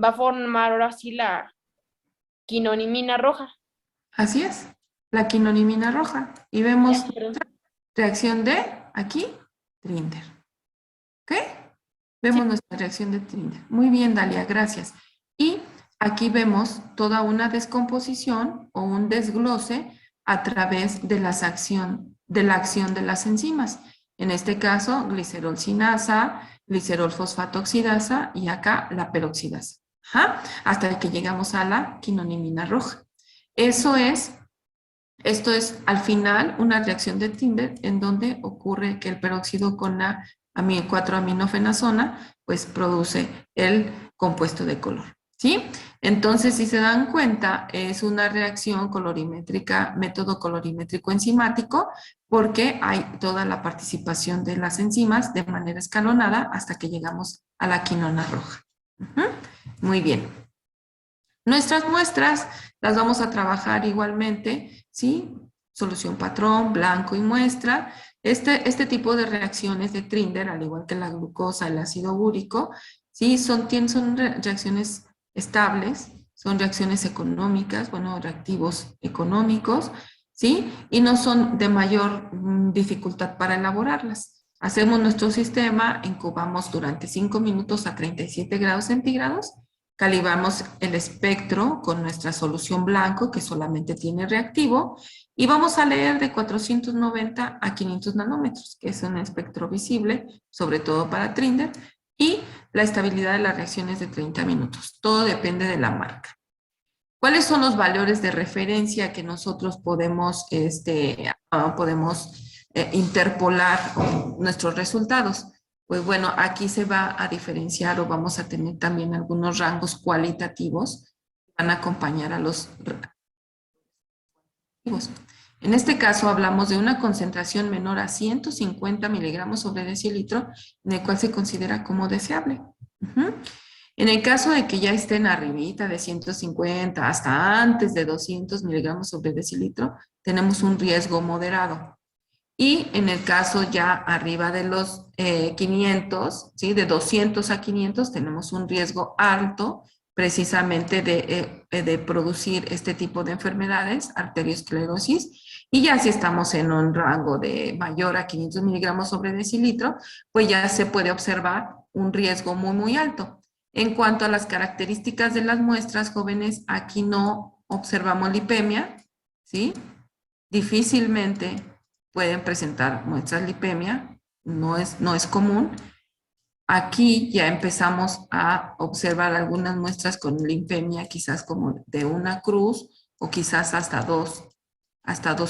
va a formar ahora sí la quinonimina roja. Así es, la quinonimina roja. Y vemos reacción de, aquí, Trinder. ¿Ok? Vemos nuestra reacción de Trinder. Muy bien, Dalia, gracias. Y aquí vemos toda una descomposición o un desglose a través de la de la acción de las enzimas. En este caso, glicerol sinasa, glicerol fosfato oxidasa y acá la peroxidasa. Ajá, hasta que llegamos a la quinonimina roja. Esto es al final una reacción de Trinder en donde ocurre que el peróxido con la 4-aminofenazona pues produce el compuesto de color, ¿sí? Entonces, si se dan cuenta, es una reacción colorimétrica, método colorimétrico enzimático, porque hay toda la participación de las enzimas de manera escalonada hasta que llegamos a la quinona roja. Muy bien. Nuestras muestras las vamos a trabajar igualmente, ¿sí? Solución patrón, blanco y muestra. Este tipo de reacciones de Trinder, al igual que la glucosa, el ácido úrico, ¿sí? Son reacciones estables, son reacciones económicas, bueno, reactivos económicos, ¿sí? Y no son de mayor dificultad para elaborarlas. Hacemos nuestro sistema, incubamos durante 5 minutos a 37 grados centígrados, calibramos el espectro con nuestra solución blanco, que solamente tiene reactivo, y vamos a leer de 490 a 500 nanómetros, que es un espectro visible, sobre todo para Trinder, y la estabilidad de las reacciones de 30 minutos. Todo depende de la marca. ¿Cuáles son los valores de referencia que nosotros podemos interpolar nuestros resultados? Pues bueno, aquí se va a diferenciar o vamos a tener también algunos rangos cualitativos que van a acompañar a los reactivos. En este caso hablamos de una concentración menor a 150 miligramos sobre decilitro, en el cual se considera como deseable. En el caso de que ya estén arribita de 150 hasta antes de 200 miligramos sobre decilitro, tenemos un riesgo moderado. Y en el caso ya arriba de los 500, ¿sí? De 200 a 500, tenemos un riesgo alto precisamente de producir este tipo de enfermedades, arteriosclerosis. Y ya si estamos en un rango de mayor a 500 miligramos sobre decilitro, pues ya se puede observar un riesgo muy, muy alto. En cuanto a las características de las muestras, jóvenes, aquí no observamos lipemia, ¿sí? Difícilmente pueden presentar muestras lipemia, no es común. Aquí ya empezamos a observar algunas muestras con lipemia, quizás como de una cruz o quizás hasta dos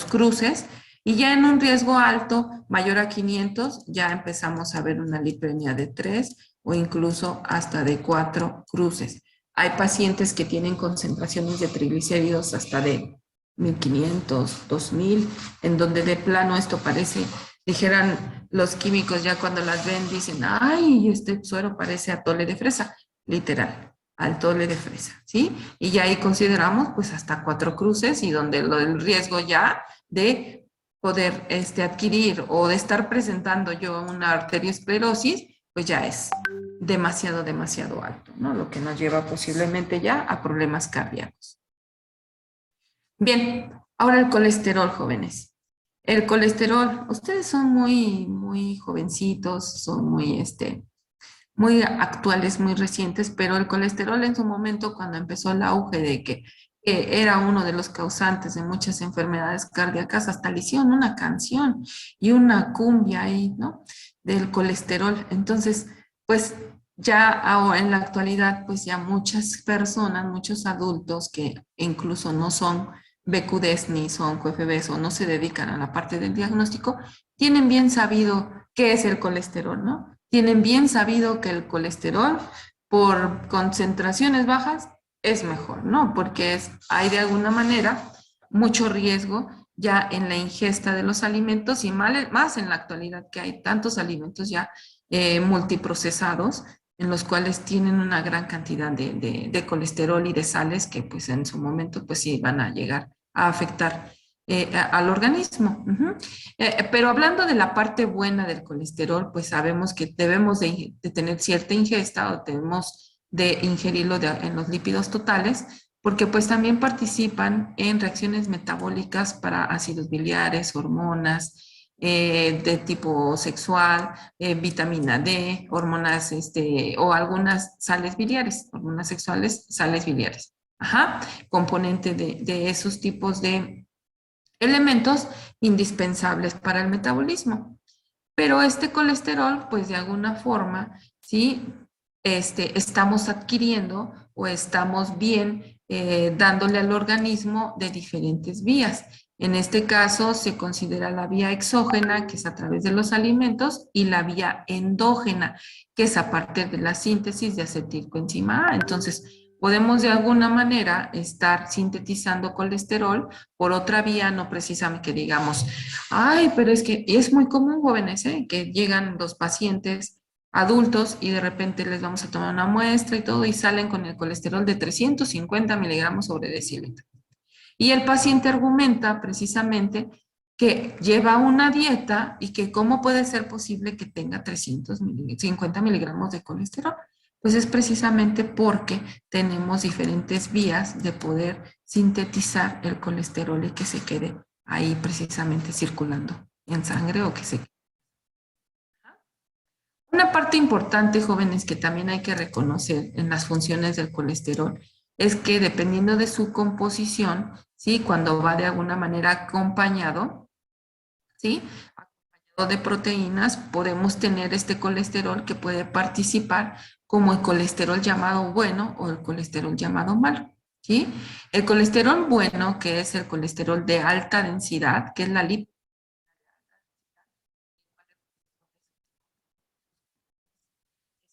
cruces. Y ya en un riesgo alto, mayor a 500, ya empezamos a ver una lipemia de 3 o incluso hasta de 4 cruces. Hay pacientes que tienen concentraciones de triglicéridos hasta de 1500, 2000, en donde de plano esto parece, dijeran los químicos ya cuando las ven, dicen, ay, este suero parece atole de fresa, literal, atole de fresa, ¿sí? Y ya ahí consideramos pues hasta 4 cruces y donde el riesgo ya de poder adquirir o de estar presentando yo una arteriosclerosis, pues ya es demasiado alto, ¿no? Lo que nos lleva posiblemente ya a problemas cardíacos. Bien, ahora el colesterol, jóvenes. El colesterol, ustedes son muy jovencitos, son muy actuales, muy recientes, pero el colesterol en su momento, cuando empezó el auge de que era uno de los causantes de muchas enfermedades cardíacas, hasta le hicieron una canción y una cumbia ahí, ¿no? Del colesterol. Entonces, pues ya ahora en la actualidad, pues ya muchas personas, muchos adultos que incluso no son BQDs ni son QFBs o no se dedican a la parte del diagnóstico, tienen bien sabido qué es el colesterol, ¿no? Tienen bien sabido que el colesterol por concentraciones bajas es mejor, ¿no? Porque hay de alguna manera mucho riesgo ya en la ingesta de los alimentos y más en la actualidad que hay tantos alimentos ya multiprocesados en los cuales tienen una gran cantidad de colesterol y de sales que pues en su momento pues sí van a llegar a afectar al organismo. Pero hablando de la parte buena del colesterol, pues sabemos que debemos de tener cierta ingesta o debemos de ingerirlo en los lípidos totales, porque pues también participan en reacciones metabólicas para ácidos biliares, hormonas, de tipo sexual, vitamina D, hormonas o algunas sales biliares, hormonas sexuales, sales biliares. Componente de esos tipos de elementos indispensables para el metabolismo. Pero este colesterol, pues de alguna forma, ¿sí? Estamos adquiriendo o estamos bien dándole al organismo de diferentes vías. En este caso se considera la vía exógena, que es a través de los alimentos, y la vía endógena, que es a partir de la síntesis de acetilcoenzima A. Entonces, podemos de alguna manera estar sintetizando colesterol por otra vía, no precisamente que digamos, ay, pero es que es muy común, jóvenes, que llegan los pacientes adultos y de repente les vamos a tomar una muestra y todo y salen con el colesterol de 350 miligramos sobre decilitro. Y el paciente argumenta precisamente que lleva una dieta y que cómo puede ser posible que tenga 350 miligramos de colesterol. Pues es precisamente porque tenemos diferentes vías de poder sintetizar el colesterol y que se quede ahí precisamente circulando en sangre o que se... Una parte importante, jóvenes, que también hay que reconocer en las funciones del colesterol es que dependiendo de su composición, ¿sí? Cuando va de alguna manera acompañado, ¿sí? Acompañado de proteínas, podemos tener este colesterol que puede participar como el colesterol llamado bueno o el colesterol llamado malo, ¿sí? El colesterol bueno, que es el colesterol de alta densidad, que es la lipo,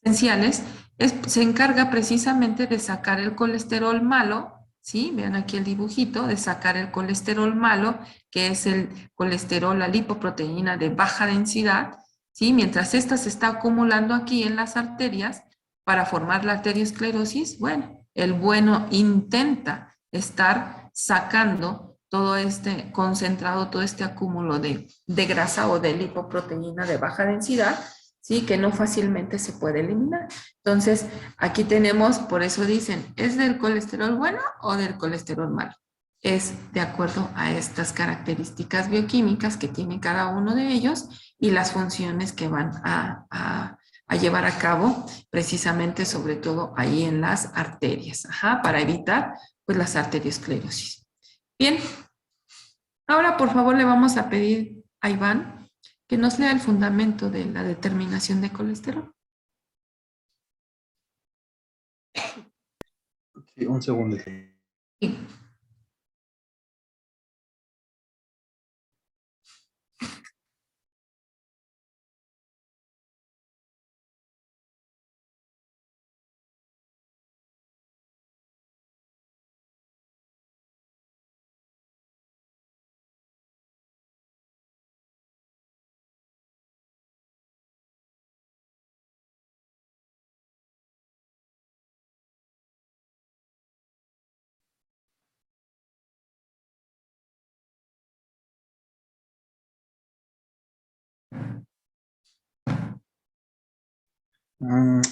esenciales, se encarga precisamente de sacar el colesterol malo, ¿sí? Vean aquí el dibujito, de sacar el colesterol malo, que es el colesterol, la lipoproteína de baja densidad, ¿sí? Mientras esta se está acumulando aquí en las arterias para formar la arteriosclerosis, bueno, el bueno intenta estar sacando todo este concentrado, todo este acúmulo de grasa o de lipoproteína de baja densidad, ¿sí? Que no fácilmente se puede eliminar. Entonces, aquí tenemos, por eso dicen, ¿es del colesterol bueno o del colesterol malo? Es de acuerdo a estas características bioquímicas que tiene cada uno de ellos y las funciones que van a llevar a cabo, precisamente, sobre todo ahí en las arterias, para evitar pues las arteriosclerosis. Bien, ahora por favor le vamos a pedir a Iván que nos lea el fundamento de la determinación de colesterol. Sí, un segundo. Sí.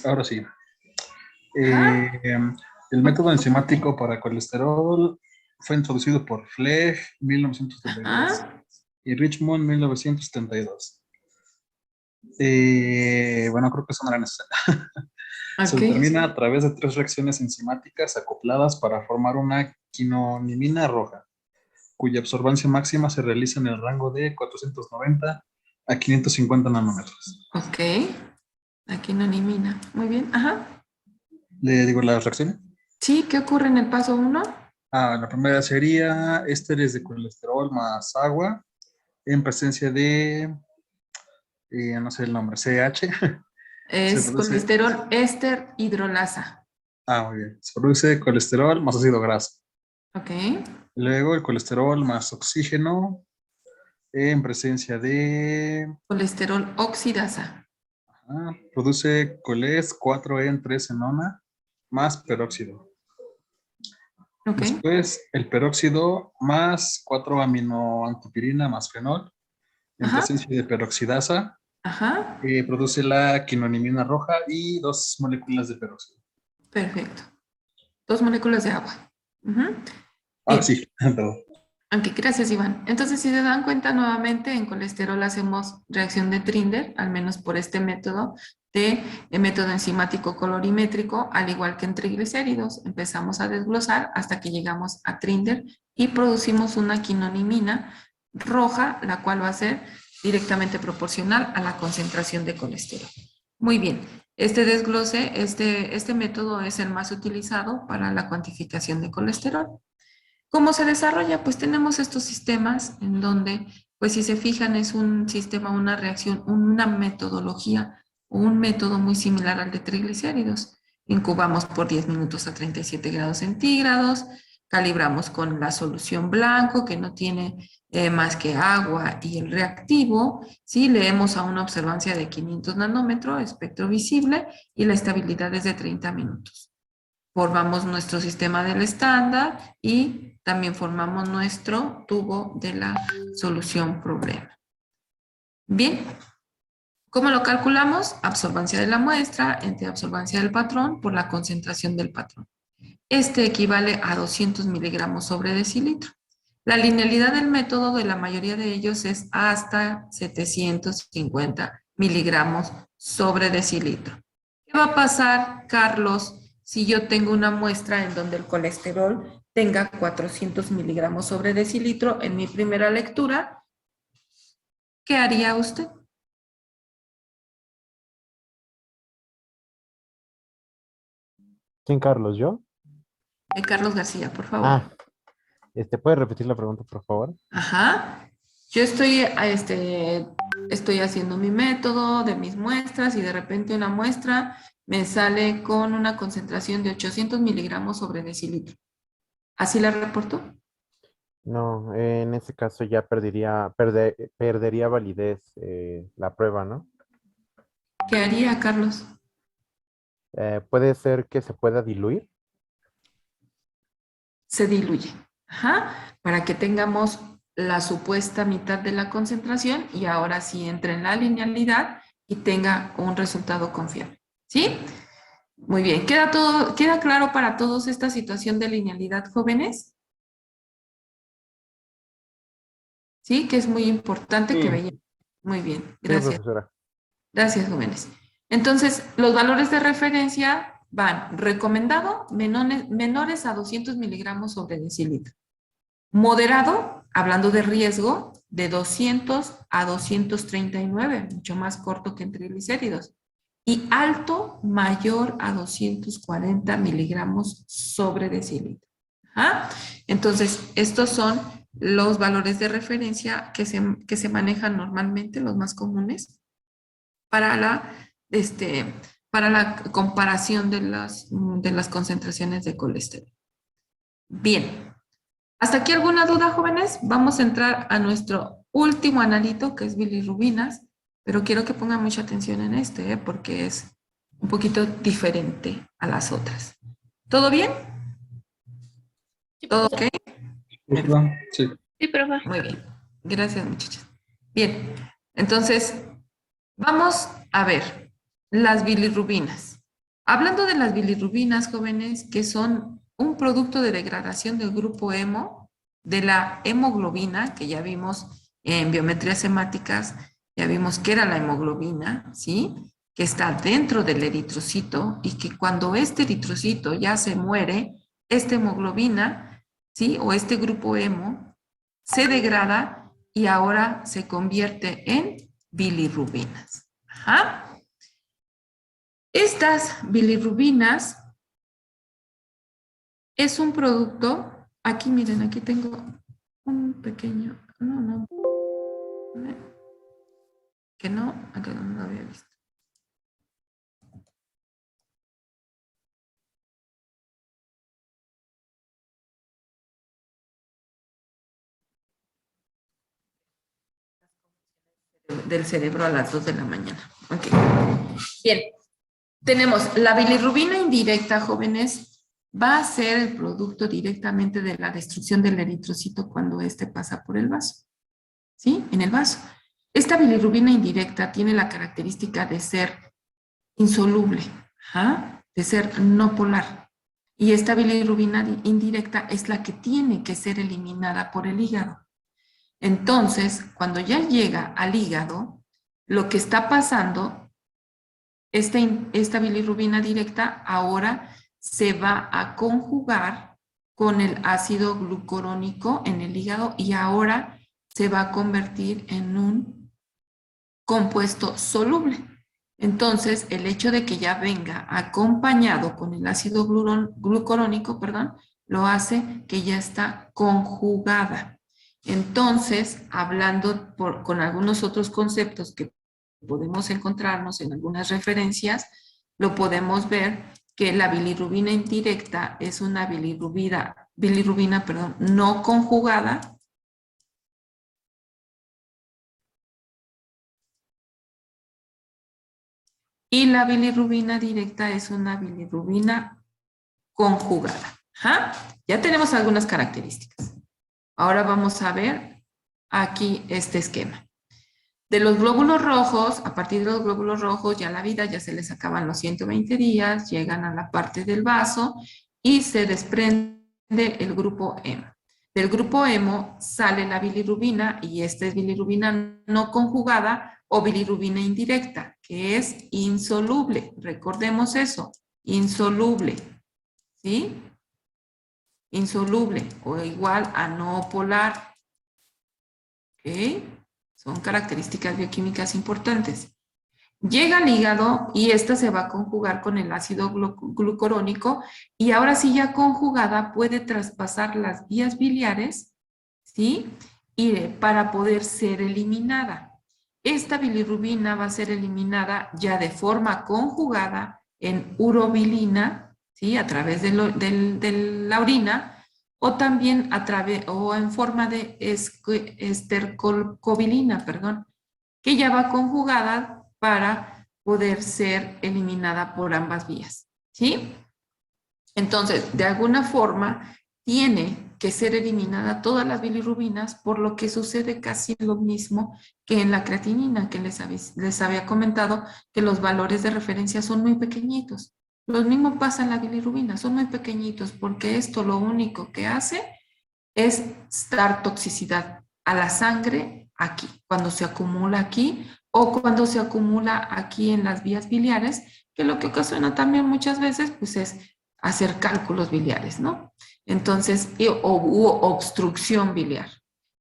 Ahora sí. El método enzimático para colesterol fue introducido por Flegg 1972 y Richmond 1972. Bueno, creo que eso no era necesario. Se Ok. determina a través de 3 reacciones enzimáticas acopladas para formar una quinonimina roja, cuya absorbancia máxima se realiza en el rango de 490 a 550 nanómetros. Ok. Aquí no elimina. Muy bien. Ajá. ¿Le digo las reacciones? Sí, ¿qué ocurre en el paso 1? La primera sería ésteres de colesterol más agua en presencia de, no sé el nombre, CH. Es Se produce- colesterol éster hidrolasa. Muy bien. Se produce colesterol más ácido graso. Ok. Luego el colesterol más oxígeno en presencia de, Colesterol oxidasa. produce coles 4 en 3 enona más peróxido. Ok. Después el peróxido más 4 aminoantipirina más fenol en Ajá. presencia de peroxidasa. Ajá. Produce la quinonimina roja y 2 moléculas de peróxido. Perfecto. 2 moléculas de agua. Ujú. Bien. Sí, perdón. Ok, gracias, Iván. Entonces, si se dan cuenta nuevamente, en colesterol hacemos reacción de Trinder, al menos por este método de método enzimático colorimétrico, al igual que en triglicéridos. Empezamos a desglosar hasta que llegamos a Trinder y producimos una quinonimina roja, la cual va a ser directamente proporcional a la concentración de colesterol. Muy bien, este desglose, este método es el más utilizado para la cuantificación de colesterol. ¿Cómo se desarrolla? Pues tenemos estos sistemas en donde, pues si se fijan, es un sistema, una reacción, una metodología, un método muy similar al de triglicéridos. Incubamos por 10 minutos a 37 grados centígrados, calibramos con la solución blanco que no tiene más que agua y el reactivo, ¿sí? Leemos a una observancia de 500 nanómetros, espectro visible, y la estabilidad es de 30 minutos. Formamos nuestro sistema del estándar y también formamos nuestro tubo de la solución problema. Bien, ¿cómo lo calculamos? Absorbancia de la muestra entre absorbancia del patrón por la concentración del patrón. Este equivale a 200 miligramos sobre decilitro. La linealidad del método de la mayoría de ellos es hasta 750 miligramos sobre decilitro. ¿Qué va a pasar, Carlos, si yo tengo una muestra en donde el colesterol tenga 400 miligramos sobre decilitro en mi primera lectura? ¿Qué haría usted? ¿Quién, Carlos? ¿Yo? Carlos García, por favor. Ah, ¿puedes repetir la pregunta, por favor? Ajá. Yo estoy haciendo mi método de mis muestras y de repente una muestra me sale con una concentración de 800 miligramos sobre decilitro. ¿Así la reportó? No, en ese caso ya perdería validez la prueba, ¿no? ¿Qué haría, Carlos? ¿Puede ser que se pueda diluir? Se diluye. Ajá. Para que tengamos la supuesta mitad de la concentración y ahora sí entre en la linealidad y tenga un resultado confiable. ¿Sí? Muy bien. ¿Queda claro para todos esta situación de linealidad, jóvenes? Sí, que es muy importante que vean. Muy bien. Sí, Gracias. profesora. Gracias, jóvenes. Entonces, los valores de referencia van recomendado, menores a 200 miligramos sobre decilitro. Moderado, hablando de riesgo, de 200 a 239, mucho más corto que en triglicéridos. Y alto, mayor a 240 miligramos sobre decilitro. ¿Ah? Entonces, estos son los valores de referencia que se manejan normalmente, los más comunes, para la comparación de las concentraciones de colesterol. Bien. ¿Hasta aquí alguna duda, jóvenes? Vamos a entrar a nuestro último analito, que es bilirrubinas, pero quiero que pongan mucha atención en porque es un poquito diferente a las otras. ¿Todo bien? Sí, ¿Todo profesor. ok? Sí. Sí, profe. Muy bien. Gracias, muchachos. Bien, entonces, vamos a ver las bilirrubinas. Hablando de las bilirrubinas, jóvenes, que son un producto de degradación del grupo hemo, de la hemoglobina, que ya vimos en biometrías hemáticas, ya vimos que era la hemoglobina, ¿sí? Que está dentro del eritrocito y que cuando este eritrocito ya se muere, esta hemoglobina, ¿sí? O este grupo hemo se degrada y ahora se convierte en bilirrubinas. Ajá. Estas bilirrubinas es un producto, aquí miren, aquí tengo un pequeño, que no, acá no lo había visto. Del cerebro a las 2 de la mañana. Ok. Bien. Tenemos la bilirrubina indirecta, jóvenes, va a ser el producto directamente de la destrucción del eritrocito cuando éste pasa por el vaso. ¿Sí? En el vaso. Esta bilirrubina indirecta tiene la característica de ser insoluble, de ser no polar. Y esta bilirrubina indirecta es la que tiene que ser eliminada por el hígado. Entonces, cuando ya llega al hígado, lo que está pasando, esta bilirrubina directa ahora se va a conjugar con el ácido glucurónico en el hígado y ahora se va a convertir en un compuesto soluble. Entonces, el hecho de que ya venga acompañado con el ácido glucurónico, perdón, lo hace que ya está conjugada. Entonces, hablando con algunos otros conceptos que podemos encontrarnos en algunas referencias, lo podemos ver que la bilirrubina indirecta es una bilirrubina, perdón, no conjugada, y la bilirrubina directa es una bilirrubina conjugada. ¿Ja? Ya tenemos algunas características. Ahora vamos a ver aquí este esquema. De los glóbulos rojos, a partir de los glóbulos rojos, ya la vida ya se les acaban los 120 días, llegan a la parte del vaso y se desprende el grupo hemo. Del grupo hemo sale la bilirrubina y esta es bilirrubina no conjugada o bilirrubina indirecta, que es insoluble. Recordemos eso, insoluble, ¿sí? Insoluble o igual a no polar. ¿Ok? Son características bioquímicas importantes. Llega al hígado y esta se va a conjugar con el ácido glucurónico y ahora sí ya conjugada puede traspasar las vías biliares, ¿sí? Y para poder ser eliminada. Esta bilirrubina va a ser eliminada ya de forma conjugada en urobilina, ¿sí? A través de la orina, o también o en forma de estercobilina, perdón, que ya va conjugada para poder ser eliminada por ambas vías, ¿sí? Entonces, de alguna forma, tiene que ser eliminada todas las bilirrubinas, por lo que sucede casi lo mismo que en la creatinina, que les había comentado que los valores de referencia son muy pequeñitos. Lo mismo pasa en la bilirrubina, son muy pequeñitos, porque esto lo único que hace es dar toxicidad a la sangre aquí, cuando se acumula aquí o cuando se acumula aquí en las vías biliares, que lo que ocasiona también muchas veces pues es hacer cálculos biliares, ¿no? Entonces, o obstrucción biliar.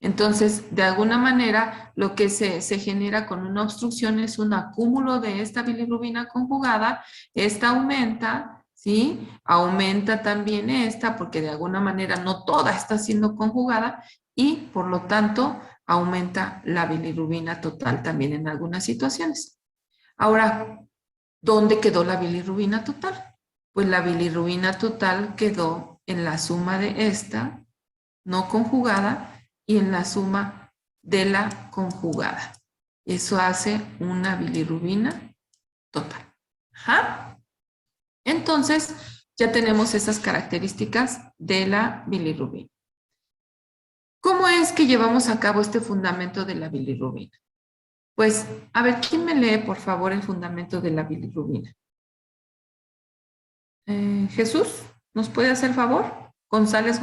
Entonces, de alguna manera, lo que se genera con una obstrucción es un acúmulo de esta bilirrubina conjugada, esta aumenta, ¿sí? Aumenta también esta, porque de alguna manera no toda está siendo conjugada y, por lo tanto, aumenta la bilirrubina total también en algunas situaciones. Ahora, ¿dónde quedó la bilirrubina total? Pues la bilirrubina total quedó en la suma de esta no conjugada y en la suma de la conjugada. Eso hace una bilirrubina total. ¿Ja? Entonces, ya tenemos esas características de la bilirrubina. ¿Cómo es que llevamos a cabo este fundamento de la bilirrubina? Pues, a ver, ¿quién me lee, por favor, el fundamento de la bilirrubina? Jesús, ¿nos puede hacer favor? González.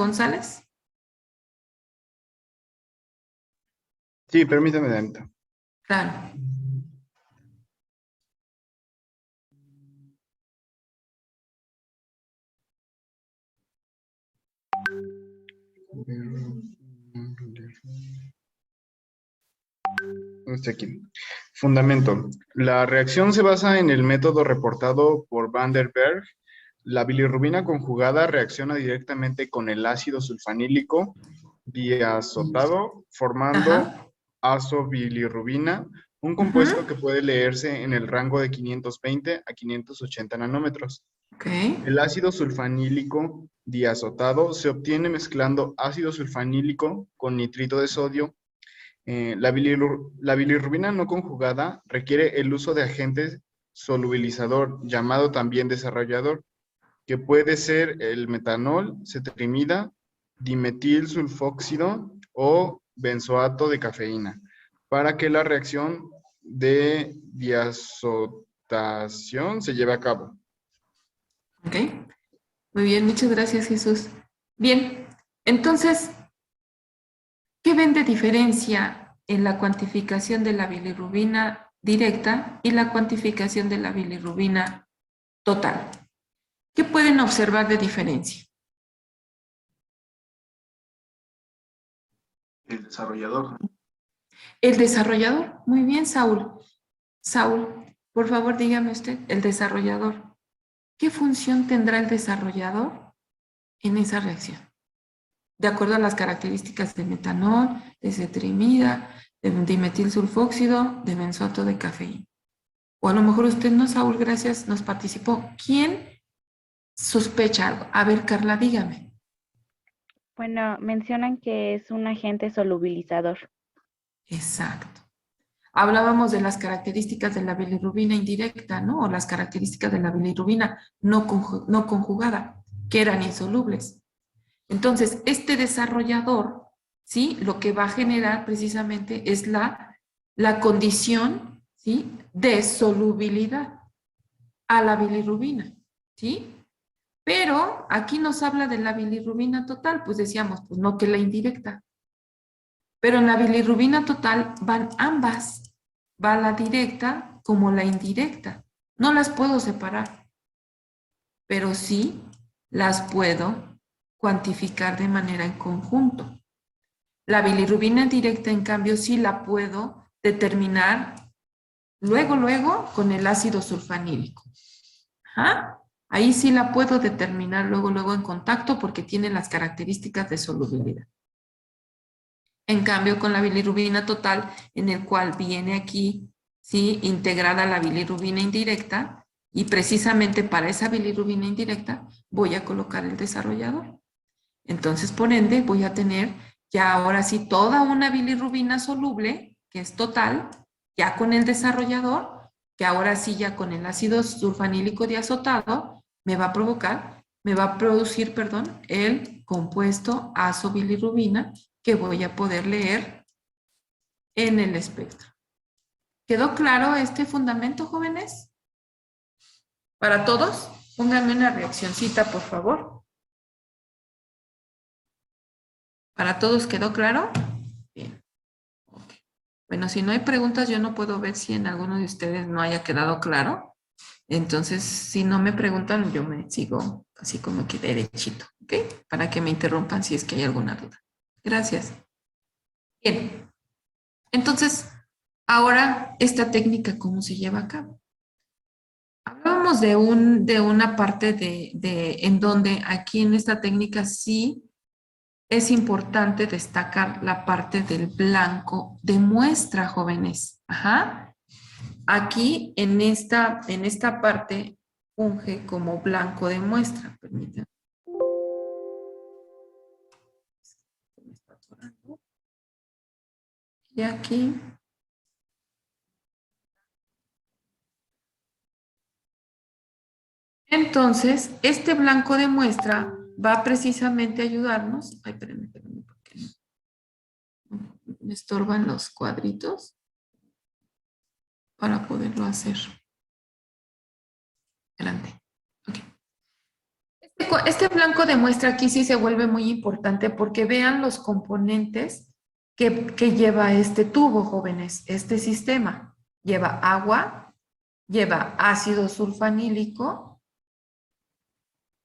Sí, permítame tanto. Claro. Está aquí. Fundamento. La reacción se basa en el método reportado por Van der Berg. La bilirrubina conjugada reacciona directamente con el ácido sulfanílico diazotado, formando azobilirrubina, un compuesto que puede leerse en el rango de 520 a 580 nanómetros. Okay. El ácido sulfanílico diazotado se obtiene mezclando ácido sulfanílico con nitrito de sodio. La bilirrubina no conjugada requiere el uso de agentes solubilizador, llamado también desarrollador, que puede ser el metanol, cetrimida, dimetilsulfóxido o benzoato de cafeína, para que la reacción de diazotación se lleve a cabo. Ok. Muy bien, muchas gracias, Jesús. Bien, entonces, ¿qué ven de diferencia en la cuantificación de la bilirrubina directa y la cuantificación de la bilirrubina total? ¿Qué pueden observar de diferencia? El desarrollador. El desarrollador. Muy bien, Saúl. Saúl, por favor, dígame usted, el desarrollador. ¿Qué función tendrá el desarrollador en esa reacción? De acuerdo a las características de metanol, de cetrimida, de dimetilsulfóxido, de benzoato de cafeína. O a lo mejor usted no, Saúl, gracias, nos participó. ¿Quién sospecha algo? A ver, Carla, dígame. Bueno, mencionan que es un agente solubilizador. Exacto. Hablábamos de las características de la bilirrubina indirecta, ¿no? O las características de la bilirrubina no conjugada, que eran insolubles. Entonces, este desarrollador, ¿sí? Lo que va a generar precisamente es la condición, ¿sí? De solubilidad a la bilirrubina, ¿sí? Pero aquí nos habla de la bilirrubina total, pues decíamos, pues no que la indirecta. Pero en la bilirrubina total van ambas, va la directa como la indirecta. No las puedo separar, pero sí las puedo cuantificar de manera en conjunto. La bilirrubina directa, en cambio, sí la puedo determinar luego con el ácido sulfanílico. Ajá. Ahí sí la puedo determinar luego en contacto porque tiene las características de solubilidad. En cambio, con la bilirrubina total, en el cual viene aquí, ¿sí? Integrada la bilirrubina indirecta, y precisamente para esa bilirrubina indirecta voy a colocar el desarrollador. Entonces, por ende, voy a tener ya ahora sí toda una bilirrubina soluble, que es total, ya con el desarrollador, que ahora sí ya con el ácido sulfanílico diazotado me va a producir, perdón, el compuesto azobilirrubina que voy a poder leer en el espectro. ¿Quedó claro este fundamento, jóvenes? Para todos, pónganme una reaccioncita, por favor. ¿Para todos quedó claro? Bien. Okay. Bueno, si no hay preguntas, yo no puedo ver si en alguno de ustedes no haya quedado claro. Entonces, si no me preguntan, yo me sigo así como que derechito, ¿ok? Para que me interrumpan si es que hay alguna duda. Gracias. Bien. Entonces, ahora, esta técnica, ¿cómo se lleva a cabo? Hablábamos de una parte en donde aquí en esta técnica sí es importante destacar la parte del blanco de muestra, jóvenes. Ajá. Aquí en esta parte funge como blanco de muestra. Permítanme. Y aquí. Entonces, este blanco de muestra va precisamente a ayudarnos. Ay, espérenme, porque me estorban los cuadritos para poderlo hacer. Grande. Okay. Este blanco de muestra aquí sí se vuelve muy importante porque vean los componentes que lleva este tubo, jóvenes, este sistema. Lleva agua, lleva ácido sulfanílico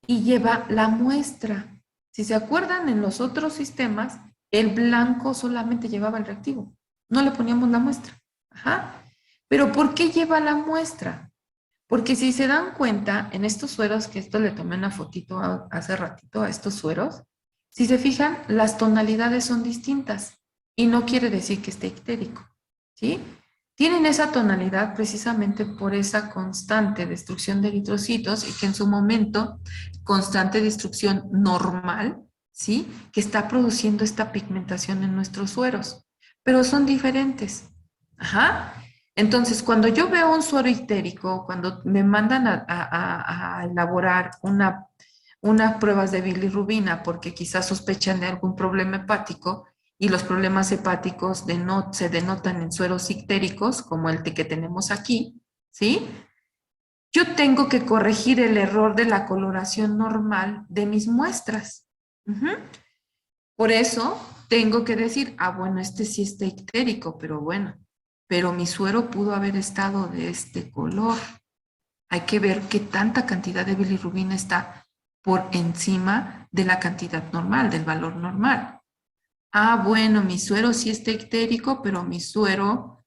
y lleva la muestra. Si se acuerdan, en los otros sistemas, el blanco solamente llevaba el reactivo. No le poníamos la muestra. Ajá. Pero ¿por qué lleva la muestra? Porque si se dan cuenta, en estos sueros, que esto le tomé una fotito hace ratito a estos sueros, si se fijan, las tonalidades son distintas y no quiere decir que esté ictérico, ¿sí? Tienen esa tonalidad precisamente por esa constante destrucción de eritrocitos y que en su momento, constante destrucción normal, ¿sí? Que está produciendo esta pigmentación en nuestros sueros, pero son diferentes. Ajá. Entonces, cuando yo veo un suero ictérico, cuando me mandan a elaborar unas pruebas de bilirrubina porque quizás sospechan de algún problema hepático y los problemas hepáticos se denotan en sueros ictéricos, como el que tenemos aquí, ¿sí? Yo tengo que corregir el error de la coloración normal de mis muestras. Por eso tengo que decir, bueno, este sí está ictérico, pero mi suero pudo haber estado de este color. Hay que ver qué tanta cantidad de bilirrubina está por encima de la cantidad normal, del valor normal. Ah, bueno, mi suero sí está ictérico, pero mi suero,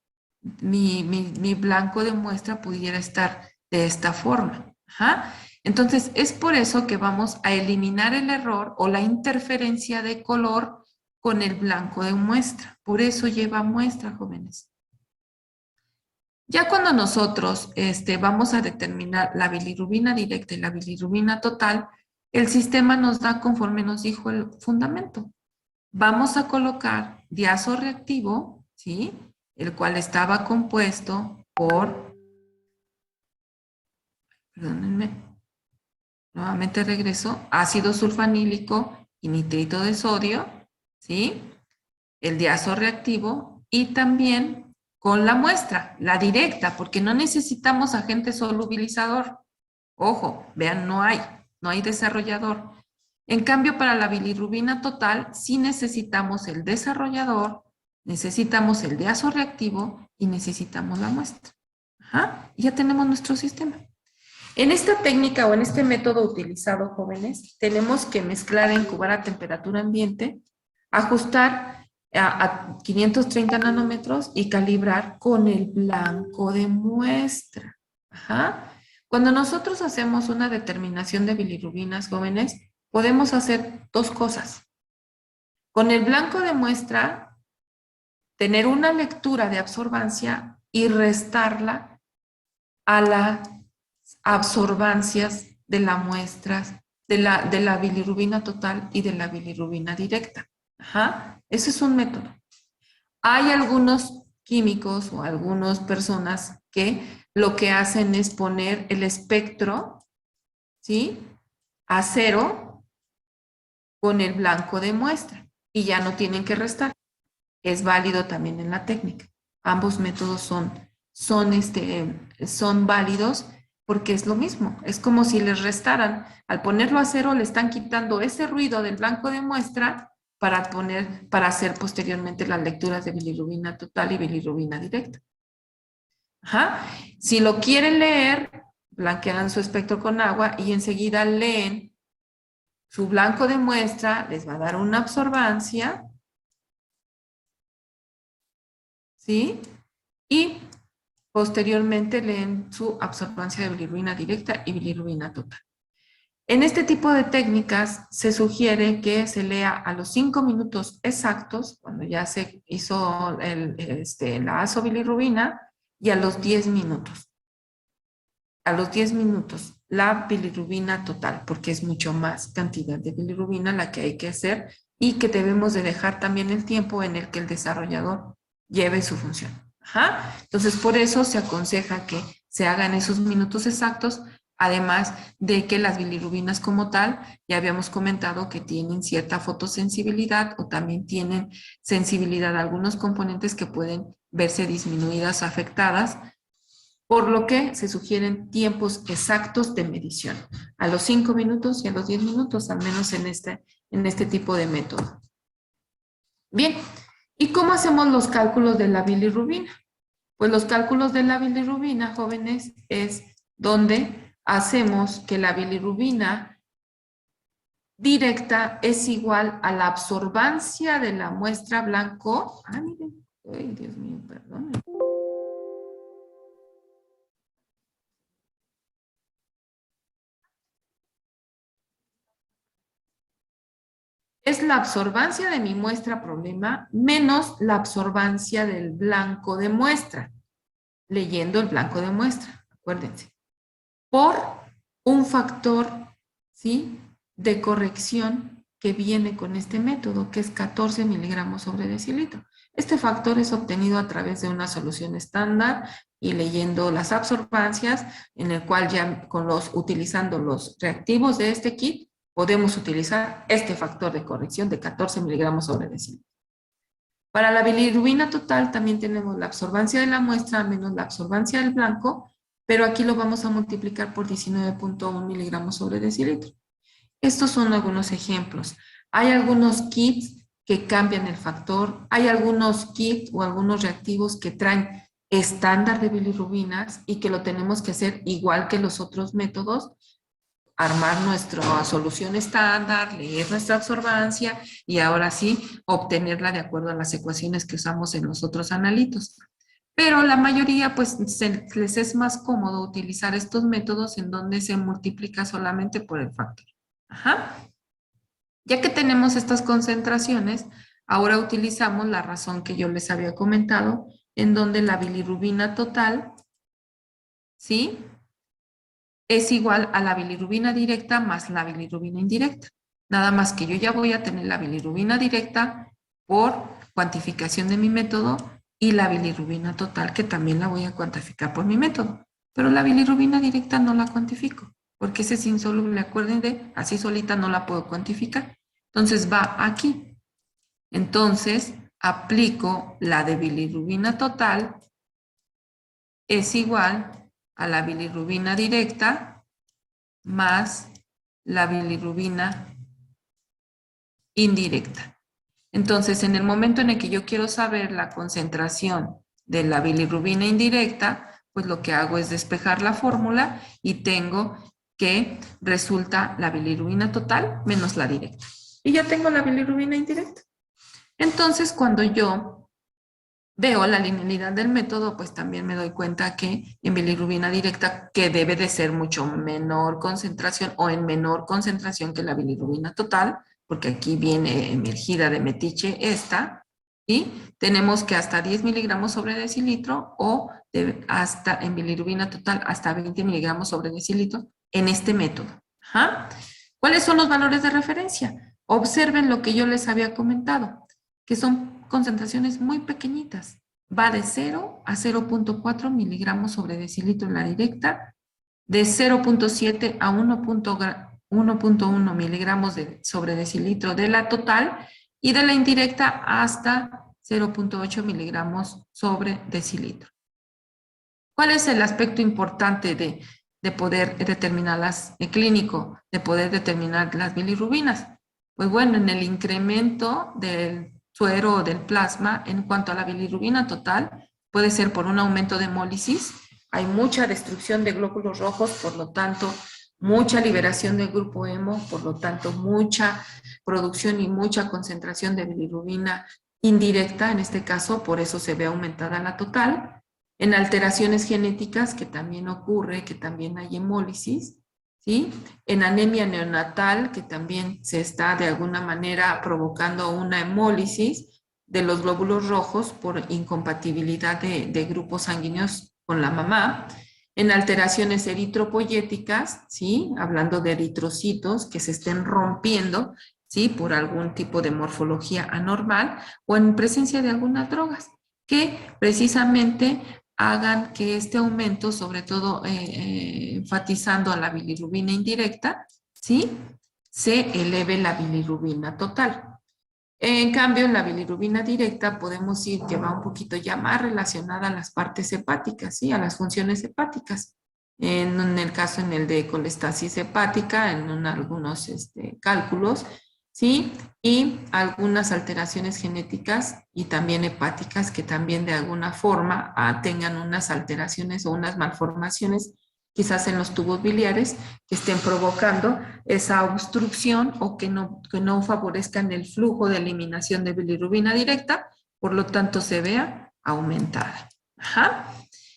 mi blanco de muestra pudiera estar de esta forma. Ajá. Entonces, es por eso que vamos a eliminar el error o la interferencia de color con el blanco de muestra. Por eso lleva muestra, jóvenes. Ya cuando nosotros vamos a determinar la bilirrubina directa y la bilirrubina total, el sistema nos da conforme nos dijo el fundamento. Vamos a colocar diazo reactivo, ¿sí? El cual estaba compuesto por, perdónenme, nuevamente regreso, ácido sulfanílico y nitrito de sodio, ¿sí? El diazo reactivo y también con la muestra, la directa, porque no necesitamos agente solubilizador. Ojo, vean, no hay desarrollador. En cambio, para la bilirrubina total, sí necesitamos el desarrollador, necesitamos el diazo reactivo y necesitamos la muestra. Ajá, y ya tenemos nuestro sistema. En esta técnica o en este método utilizado, jóvenes, tenemos que mezclar e incubar a temperatura ambiente, ajustar a 530 nanómetros y calibrar con el blanco de muestra. Ajá. Cuando nosotros hacemos una determinación de bilirrubinas, jóvenes, podemos hacer dos cosas. Con el blanco de muestra, tener una lectura de absorbancia y restarla a las absorbancias de las muestras de la bilirrubina total y de la bilirrubina directa. Ajá. Ese es un método. Hay algunos químicos o algunas personas que lo que hacen es poner el espectro, ¿sí?, a 0 con el blanco de muestra y ya no tienen que restar. Es válido también en la técnica. Ambos métodos son válidos porque es lo mismo. Es como si les restaran. Al ponerlo a 0 le están quitando ese ruido del blanco de muestra para hacer posteriormente las lecturas de bilirrubina total y bilirrubina directa. Ajá. Si lo quieren leer, blanquean su espectro con agua y enseguida leen su blanco de muestra, les va a dar una absorbancia, ¿sí? Y posteriormente leen su absorbancia de bilirrubina directa y bilirrubina total. En este tipo de técnicas se sugiere que se lea a los 5 minutos exactos, cuando ya se hizo la azobilirrubina, y a los 10 minutos. A los 10 minutos, la bilirrubina total, porque es mucho más cantidad de bilirrubina la que hay que hacer y que debemos de dejar también el tiempo en el que el desarrollador lleve su función. Ajá. Entonces, por eso se aconseja que se hagan esos minutos exactos. Además de que las bilirrubinas como tal, ya habíamos comentado que tienen cierta fotosensibilidad o también tienen sensibilidad a algunos componentes que pueden verse disminuidas o afectadas, por lo que se sugieren tiempos exactos de medición, a los 5 minutos y a los 10 minutos, al menos en este tipo de método. Bien, ¿y cómo hacemos los cálculos de la bilirrubina? Pues los cálculos de la bilirrubina, jóvenes, es donde hacemos que la bilirrubina directa es igual a la absorbancia de la muestra blanco. Ah, miren. Ay, Dios mío, perdón. Es la absorbancia de mi muestra problema menos la absorbancia del blanco de muestra. Leyendo el blanco de muestra, acuérdense. Por un factor, ¿sí?, de corrección que viene con este método, que es 14 miligramos sobre decilitro. Este factor es obtenido a través de una solución estándar y leyendo las absorbancias, en el cual ya utilizando los reactivos de este kit, podemos utilizar este factor de corrección de 14 miligramos sobre decilitro. Para la bilirrubina total también tenemos la absorbancia de la muestra menos la absorbancia del blanco, pero aquí lo vamos a multiplicar por 19.1 miligramos sobre decilitro. Estos son algunos ejemplos. Hay algunos kits que cambian el factor, hay algunos kits o algunos reactivos que traen estándar de bilirrubinas y que lo tenemos que hacer igual que los otros métodos, armar nuestra solución estándar, leer nuestra absorbancia y ahora sí obtenerla de acuerdo a las ecuaciones que usamos en los otros analitos. Pero la mayoría, pues, les es más cómodo utilizar estos métodos en donde se multiplica solamente por el factor. Ajá. Ya que tenemos estas concentraciones, ahora utilizamos la razón que yo les había comentado, en donde la bilirrubina total, ¿sí?, es igual a la bilirrubina directa más la bilirrubina indirecta. Nada más que yo ya voy a tener la bilirrubina directa por cuantificación de mi método y la bilirrubina total, que también la voy a cuantificar por mi método. Pero la bilirrubina directa no la cuantifico, porque ese es insoluble. Acuérdense, así solita no la puedo cuantificar. Entonces va aquí. Entonces aplico la de bilirrubina total es igual a la bilirrubina directa más la bilirrubina indirecta. Entonces, en el momento en el que yo quiero saber la concentración de la bilirrubina indirecta, pues lo que hago es despejar la fórmula y tengo que resulta la bilirrubina total menos la directa. Y ya tengo la bilirrubina indirecta. Entonces, cuando yo veo la linealidad del método, pues también me doy cuenta que en bilirrubina directa, que debe de ser mucho menor concentración o en menor concentración que la bilirrubina total, porque aquí viene emergida de metiche esta, y tenemos que hasta 10 miligramos sobre decilitro o hasta en bilirrubina total hasta 20 miligramos sobre decilitro en este método. Ajá. ¿Cuáles son los valores de referencia? Observen lo que yo les había comentado, que son concentraciones muy pequeñitas. Va de 0 a 0.4 miligramos sobre decilitro en la directa, de 0.7 a 1.1 miligramos sobre decilitro de la total y de la indirecta hasta 0.8 miligramos sobre decilitro. ¿Cuál es el aspecto importante de poder determinar clínico, de poder determinar las bilirrubinas? Pues bueno, en el incremento del suero o del plasma en cuanto a la bilirrubina total, puede ser por un aumento de hemólisis, hay mucha destrucción de glóbulos rojos, por lo tanto, mucha liberación del grupo hemo, por lo tanto, mucha producción y mucha concentración de bilirrubina indirecta, en este caso, por eso se ve aumentada la total. En alteraciones genéticas, que también ocurre, que también hay hemólisis, ¿sí? En anemia neonatal, que también se está de alguna manera provocando una hemólisis de los glóbulos rojos por incompatibilidad de grupos sanguíneos con la mamá. En alteraciones eritropoyéticas, ¿sí? Hablando de eritrocitos que se estén rompiendo, ¿sí? Por algún tipo de morfología anormal o en presencia de algunas drogas que precisamente hagan que este aumento, sobre todo enfatizando a la bilirrubina indirecta, ¿sí?, se eleve la bilirrubina total. En cambio, en la bilirrubina directa podemos decir que va un poquito ya más relacionada a las partes hepáticas, ¿sí?, a las funciones hepáticas. En el caso en el de colestasis hepática, en algunos cálculos, ¿sí? Y algunas alteraciones genéticas y también hepáticas que también de alguna forma tengan unas alteraciones o unas malformaciones quizás en los tubos biliares que estén provocando esa obstrucción o que no favorezcan el flujo de eliminación de bilirrubina directa, por lo tanto se vea aumentada. Ajá.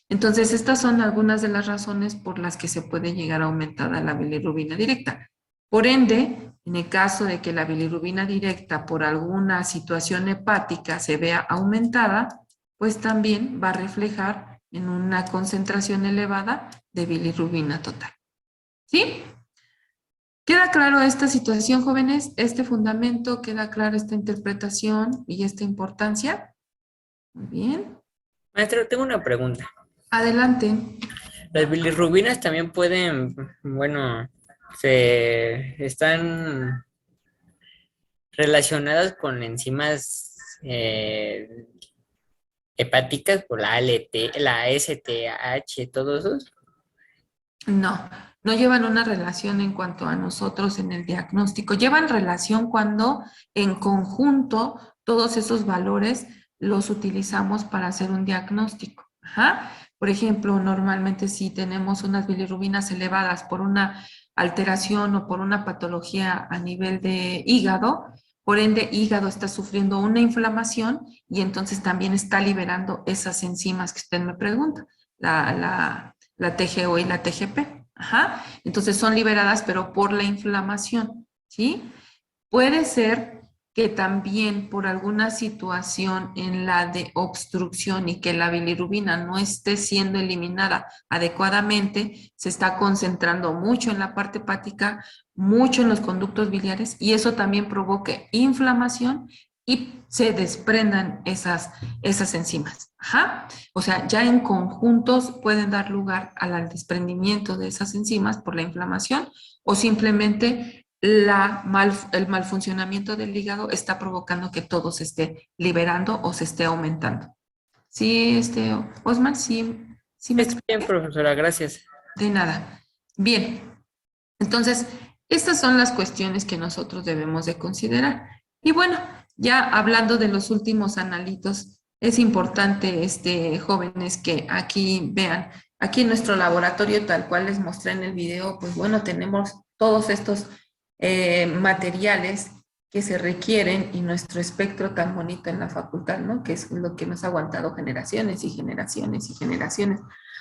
Entonces, estas son algunas de las razones por las que se puede llegar a aumentada la bilirrubina directa. Por ende, en el caso de que la bilirrubina directa por alguna situación hepática se vea aumentada, pues también va a reflejar en una concentración elevada de bilirrubina total. ¿Sí? ¿Queda claro esta situación, jóvenes? ¿Este fundamento? ¿Queda claro esta interpretación y esta importancia? Muy bien. Maestro, tengo una pregunta. Adelante. Las bilirrubinas también pueden, bueno, están relacionadas con enzimas hepáticas, por la ALT, la STH, todos esos. No, no llevan una relación en cuanto a nosotros en el diagnóstico. Llevan relación cuando en conjunto todos esos valores los utilizamos para hacer un diagnóstico. Ajá. Por ejemplo, normalmente si tenemos unas bilirrubinas elevadas por una alteración o por una patología a nivel de hígado. Por ende, hígado está sufriendo una inflamación y entonces también está liberando esas enzimas que usted me pregunta, la TGO y la TGP. Ajá. Entonces son liberadas, pero por la inflamación, ¿sí? Puede ser que también por alguna situación en la de obstrucción y que la bilirrubina no esté siendo eliminada adecuadamente, se está concentrando mucho en la parte hepática, mucho en los conductos biliares y eso también provoque inflamación y se desprendan esas enzimas. Ajá. O sea, ya en conjuntos pueden dar lugar al desprendimiento de esas enzimas por la inflamación o simplemente el mal funcionamiento del hígado está provocando que todo se esté liberando o se esté aumentando. Sí, Osman, sí me Está bien, expliqué. profesora, gracias. De nada. Bien, entonces, estas son las cuestiones que nosotros debemos de considerar. Y bueno, ya hablando de los últimos analitos, es importante, jóvenes, que aquí vean, aquí en nuestro laboratorio, tal cual les mostré en el video, pues bueno, tenemos todos estos materiales que se requieren y nuestro espectro tan bonito en la facultad, ¿no? Que es lo que nos ha aguantado generaciones y generaciones y generaciones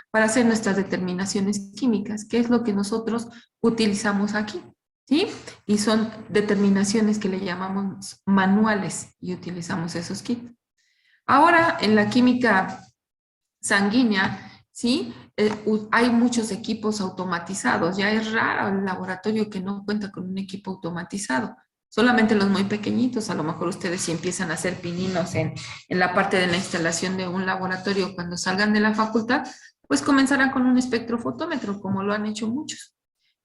para hacer nuestras determinaciones químicas, que es lo que nosotros utilizamos aquí, ¿sí? Y son determinaciones que le llamamos manuales y utilizamos esos kits. Ahora, en la química sanguínea, ¿sí? Hay muchos equipos automatizados. Ya es raro el laboratorio que no cuenta con un equipo automatizado. Solamente los muy pequeñitos, a lo mejor ustedes si empiezan a hacer pininos en la parte de la instalación de un laboratorio cuando salgan de la facultad, pues comenzarán con un espectrofotómetro, como lo han hecho muchos.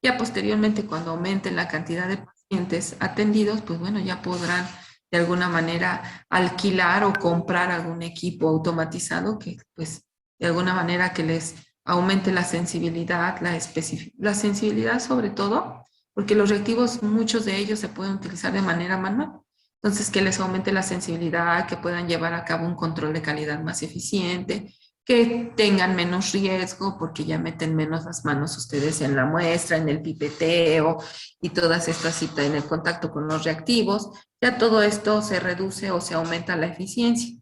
Ya posteriormente, cuando aumenten la cantidad de pacientes atendidos, pues bueno, ya podrán de alguna manera alquilar o comprar algún equipo automatizado que pues de alguna manera que les aumente la sensibilidad, la sensibilidad sobre todo, porque los reactivos, muchos de ellos se pueden utilizar de manera manual. Entonces, que les aumente la sensibilidad, que puedan llevar a cabo un control de calidad más eficiente, que tengan menos riesgo, porque ya meten menos las manos ustedes en la muestra, en el pipeteo y todas estas citas en el contacto con los reactivos. Ya todo esto se reduce o se aumenta la eficiencia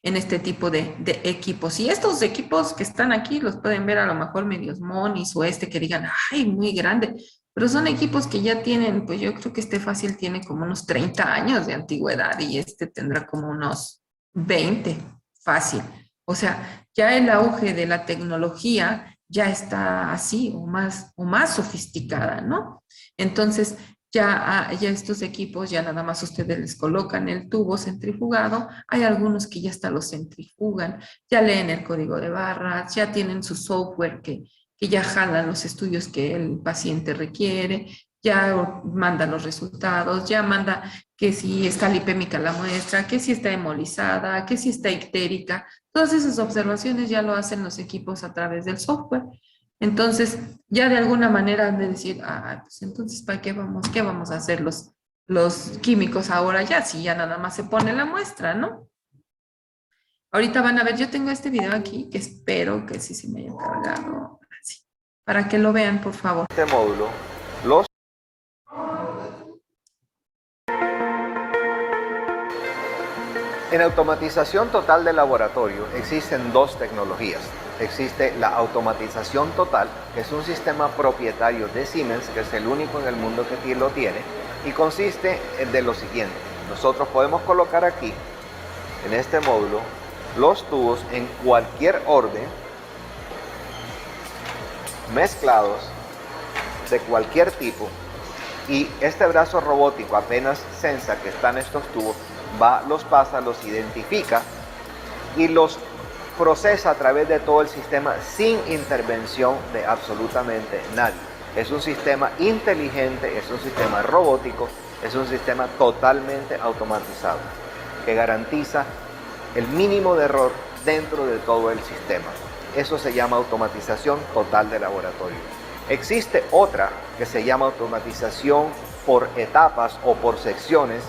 en este tipo de equipos. Y estos equipos que están aquí los pueden ver a lo mejor medios monis o que digan, ay, muy grande. Pero son equipos que ya tienen, pues yo creo que fácil tiene como unos 30 años de antigüedad y tendrá como unos 20, fácil. O sea, ya el auge de la tecnología ya está así o más sofisticada, ¿no? Entonces, ya estos equipos, ya nada más ustedes les colocan el tubo centrifugado, hay algunos que ya hasta los centrifugan, ya leen el código de barras, ya tienen su software que ya jalan los estudios que el paciente requiere, ya manda los resultados, ya manda que si está lipémica la muestra, que si está hemolizada, que si está ictérica. Todas esas observaciones ya lo hacen los equipos a través del software. Entonces, ya de alguna manera han de decir, pues entonces, ¿para qué vamos a hacer los químicos ahora ya? Si ya nada más se pone la muestra, ¿no? Ahorita van a ver, yo tengo este video aquí, que espero que sí se me haya cargado. Así, para que lo vean, por favor. Este módulo, En automatización total de laboratorio existen dos tecnologías. Existe la automatización total, que es un sistema propietario de Siemens, que es el único en el mundo que lo tiene, y consiste de lo siguiente. Nosotros podemos colocar aquí, en este módulo, los tubos en cualquier orden, mezclados, de cualquier tipo, y este brazo robótico apenas sensa que están estos tubos, los pasa, los identifica y los procesa a través de todo el sistema sin intervención de absolutamente nadie. Es un sistema inteligente, es un sistema robótico, es un sistema totalmente automatizado que garantiza el mínimo de error dentro de todo el sistema. Eso se llama automatización total de laboratorio. Existe otra que se llama automatización por etapas o por secciones,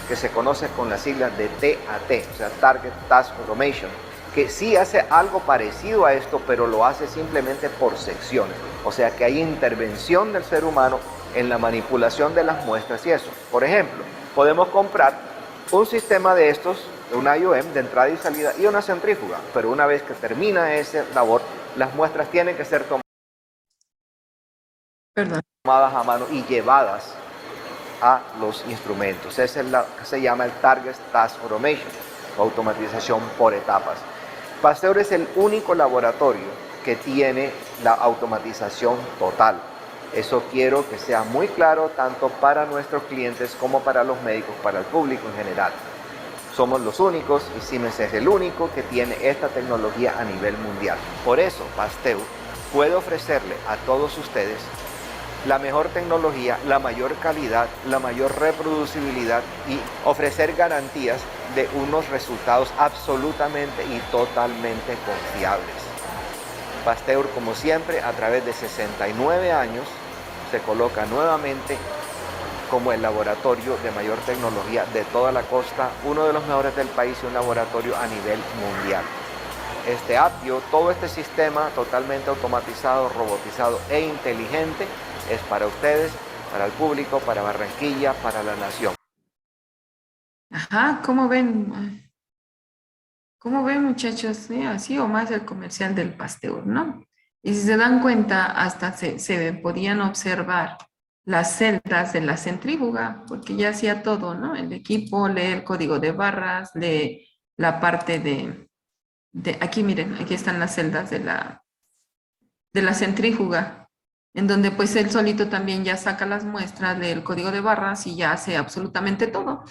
que se conoce con las siglas de TAT, o sea, Target Task Automation, que sí hace algo parecido a esto, pero lo hace simplemente por secciones. O sea que hay intervención del ser humano en la manipulación de las muestras y eso. Por ejemplo, podemos comprar un sistema de estos, un IOM de entrada y salida y una centrífuga, pero una vez que termina esa labor, las muestras tienen que ser tomadas a mano y llevadas a los instrumentos. Esa es la que se llama el Target Task Automation, o automatización por etapas. Pasteur es el único laboratorio que tiene la automatización total. Eso quiero que sea muy claro tanto para nuestros clientes como para los médicos, para el público en general. Somos los únicos y Siemens es el único que tiene esta tecnología a nivel mundial. Por eso Pasteur puede ofrecerle a todos ustedes la mejor tecnología, la mayor calidad, la mayor reproducibilidad y ofrecer garantías de unos resultados absolutamente y totalmente confiables. Pasteur, como siempre, a través de 69 años, se coloca nuevamente como el laboratorio de mayor tecnología de toda la costa, uno de los mejores del país y un laboratorio a nivel mundial. Este Apptio, todo este sistema totalmente automatizado, robotizado e inteligente es para ustedes, para el público, para Barranquilla, para la nación. Ajá, ¿cómo ven? ¿Cómo ven, muchachos? ¿Sí? Así o más el comercial del Pasteur, ¿no? Y si se dan cuenta, hasta se podían observar las celdas de la centrífuga, porque ya hacía todo, ¿no? El equipo lee el código de barras, lee la parte aquí miren, aquí están las celdas de la centrífuga, en donde pues él solito también ya saca las muestras, lee el código de barras y ya hace absolutamente todo.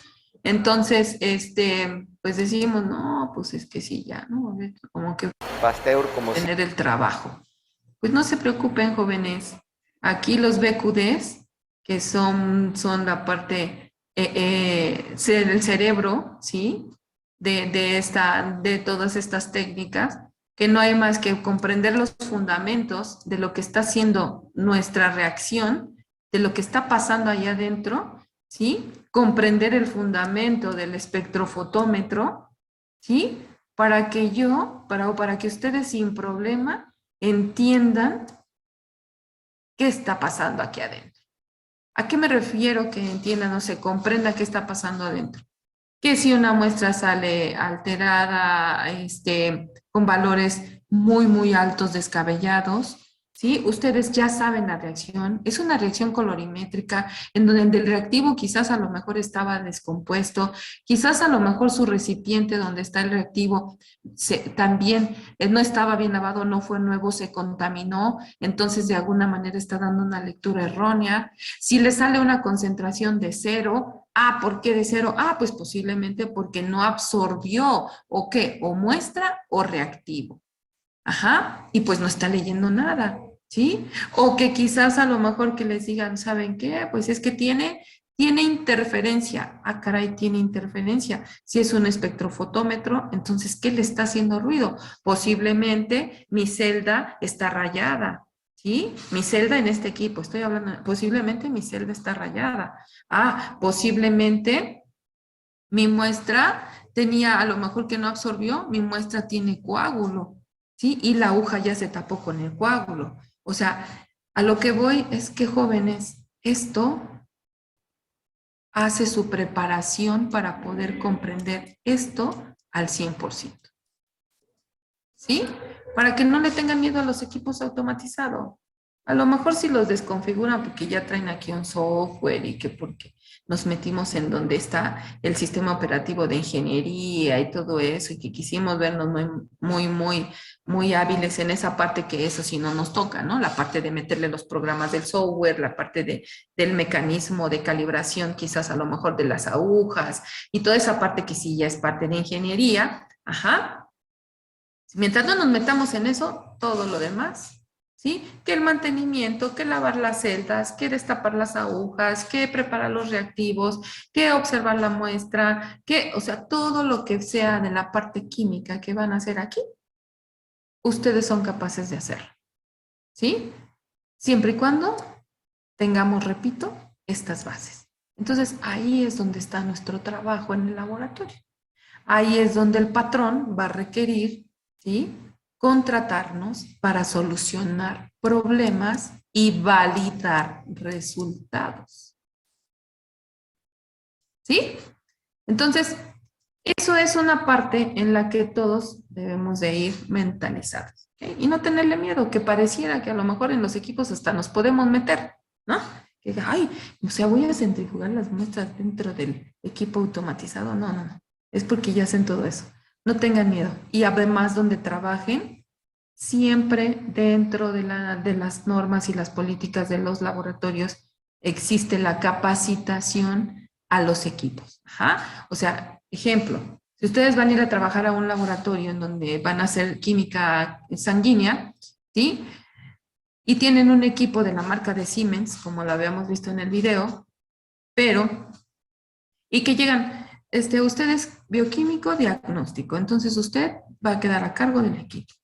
Entonces, pues decimos, no, pues es que sí, ya, ¿no? Como que Pasteur, como tener el trabajo. Pues no se preocupen, jóvenes. Aquí los BQDs, que son la parte del cerebro, ¿sí? De todas estas técnicas, que no hay más que comprender los fundamentos de lo que está haciendo nuestra reacción, de lo que está pasando allá adentro, ¿sí? Comprender el fundamento del espectrofotómetro, ¿sí? Para que ustedes sin problema entiendan qué está pasando aquí adentro. ¿A qué me refiero que entiendan o se comprenda qué está pasando adentro? Que si una muestra sale alterada, con valores muy, muy altos, descabellados, ¿sí? Ustedes ya saben la reacción. Es una reacción colorimétrica en donde el reactivo quizás a lo mejor estaba descompuesto, quizás a lo mejor su recipiente donde está el reactivo también no estaba bien lavado, no fue nuevo, se contaminó, entonces de alguna manera está dando una lectura errónea. Si le sale una concentración de 0, ¿por qué de 0? Pues posiblemente porque no absorbió, ¿o qué? O muestra o reactivo. Ajá, y pues no está leyendo nada, ¿sí? O que quizás a lo mejor que les digan, ¿saben qué? Pues es que tiene interferencia. Caray, tiene interferencia. Si es un espectrofotómetro, entonces, ¿qué le está haciendo ruido? Posiblemente mi celda está rayada, ¿sí? Mi celda en este equipo, estoy hablando, posiblemente mi celda está rayada. Posiblemente mi muestra tenía, a lo mejor que no absorbió, mi muestra tiene coágulo, ¿sí? Y la aguja ya se tapó con el coágulo. O sea, a lo que voy es que, jóvenes, esto hace su preparación para poder comprender esto al 100%. ¿Sí? Para que no le tengan miedo a los equipos automatizados. A lo mejor si los desconfiguran porque ya traen aquí un software y que porque nos metimos en donde está el sistema operativo de ingeniería y todo eso y que quisimos vernos muy hábiles en esa parte, que eso sí no nos toca, ¿no? La parte de meterle los programas del software, la parte del mecanismo de calibración, quizás a lo mejor de las agujas y toda esa parte que sí ya es parte de ingeniería. Ajá. Mientras no nos metamos en eso, todo lo demás, ¿sí? Que el mantenimiento, que lavar las celdas, que destapar las agujas, que preparar los reactivos, que observar la muestra, o sea, todo lo que sea de la parte química que van a hacer aquí, ustedes son capaces de hacerlo, ¿sí? Siempre y cuando tengamos, repito, estas bases. Entonces, ahí es donde está nuestro trabajo en el laboratorio. Ahí es donde el patrón va a requerir ¿sí? Contratarnos para solucionar problemas y validar resultados. ¿Sí? Entonces, eso es una parte en la que todos debemos de ir mentalizados. ¿Ok? Y no tenerle miedo, que pareciera que a lo mejor en los equipos hasta nos podemos meter, ¿no? Que, ay, o sea, voy a centrifugar las muestras dentro del equipo automatizado. No, no, no. Es porque ya hacen todo eso. No tengan miedo. Y además, donde trabajen, siempre dentro de las normas y las políticas de los laboratorios existe la capacitación a los equipos. Ajá. O sea, ejemplo, si ustedes van a ir a trabajar a un laboratorio en donde van a hacer química sanguínea, ¿sí? Y tienen un equipo de la marca de Siemens, como lo habíamos visto en el video, y que llegan, usted es bioquímico diagnóstico, entonces usted va a quedar a cargo del equipo.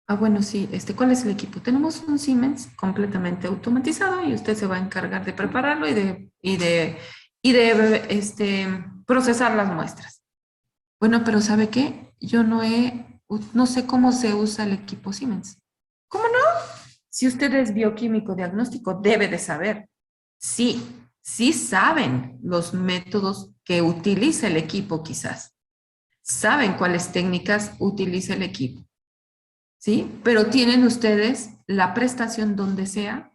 Ah, bueno, sí, ¿cuál es el equipo? Tenemos un Siemens completamente automatizado y usted se va a encargar de prepararlo y de procesar las muestras. Bueno, pero ¿sabe qué? Yo no sé cómo se usa el equipo Siemens. ¿Cómo no? Si usted es bioquímico diagnóstico, debe de saber. Sí saben los métodos que utiliza el equipo quizás. Saben cuáles técnicas utiliza el equipo. ¿Sí? Pero tienen ustedes la prestación donde sea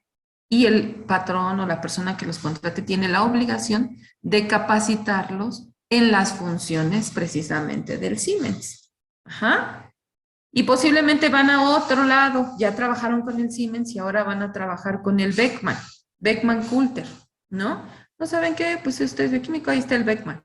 y el patrón o la persona que los contrate tiene la obligación de capacitarlos en las funciones precisamente del Siemens. Ajá. Y posiblemente van a otro lado, ya trabajaron con el Siemens y ahora van a trabajar con el Beckman Coulter, ¿no? ¿No saben qué? Pues usted es bioquímico, ahí está el Beckman.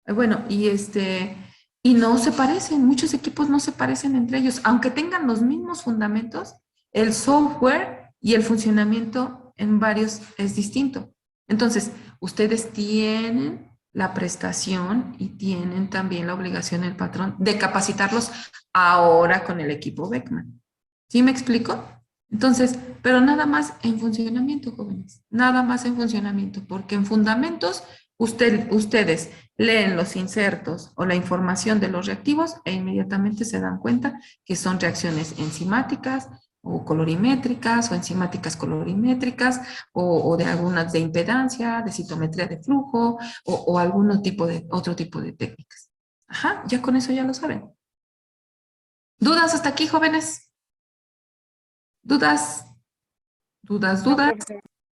Bueno, y no se parecen, muchos equipos no se parecen entre ellos, aunque tengan los mismos fundamentos, el software y el funcionamiento en varios es distinto. Entonces, ustedes tienen la prestación y tienen también la obligación, el patrón, de capacitarlos ahora con el equipo Beckman. ¿Sí me explico? Entonces, pero nada más en funcionamiento, jóvenes, nada más en funcionamiento, porque en fundamentos ustedes leen los insertos o la información de los reactivos e inmediatamente se dan cuenta que son reacciones enzimáticas o colorimétricas o enzimáticas colorimétricas o de algunas de impedancia, de citometría de flujo o otro tipo de técnicas. Ajá, ya con eso ya lo saben. ¿Dudas hasta aquí, jóvenes? ¿Dudas? ¿Dudas?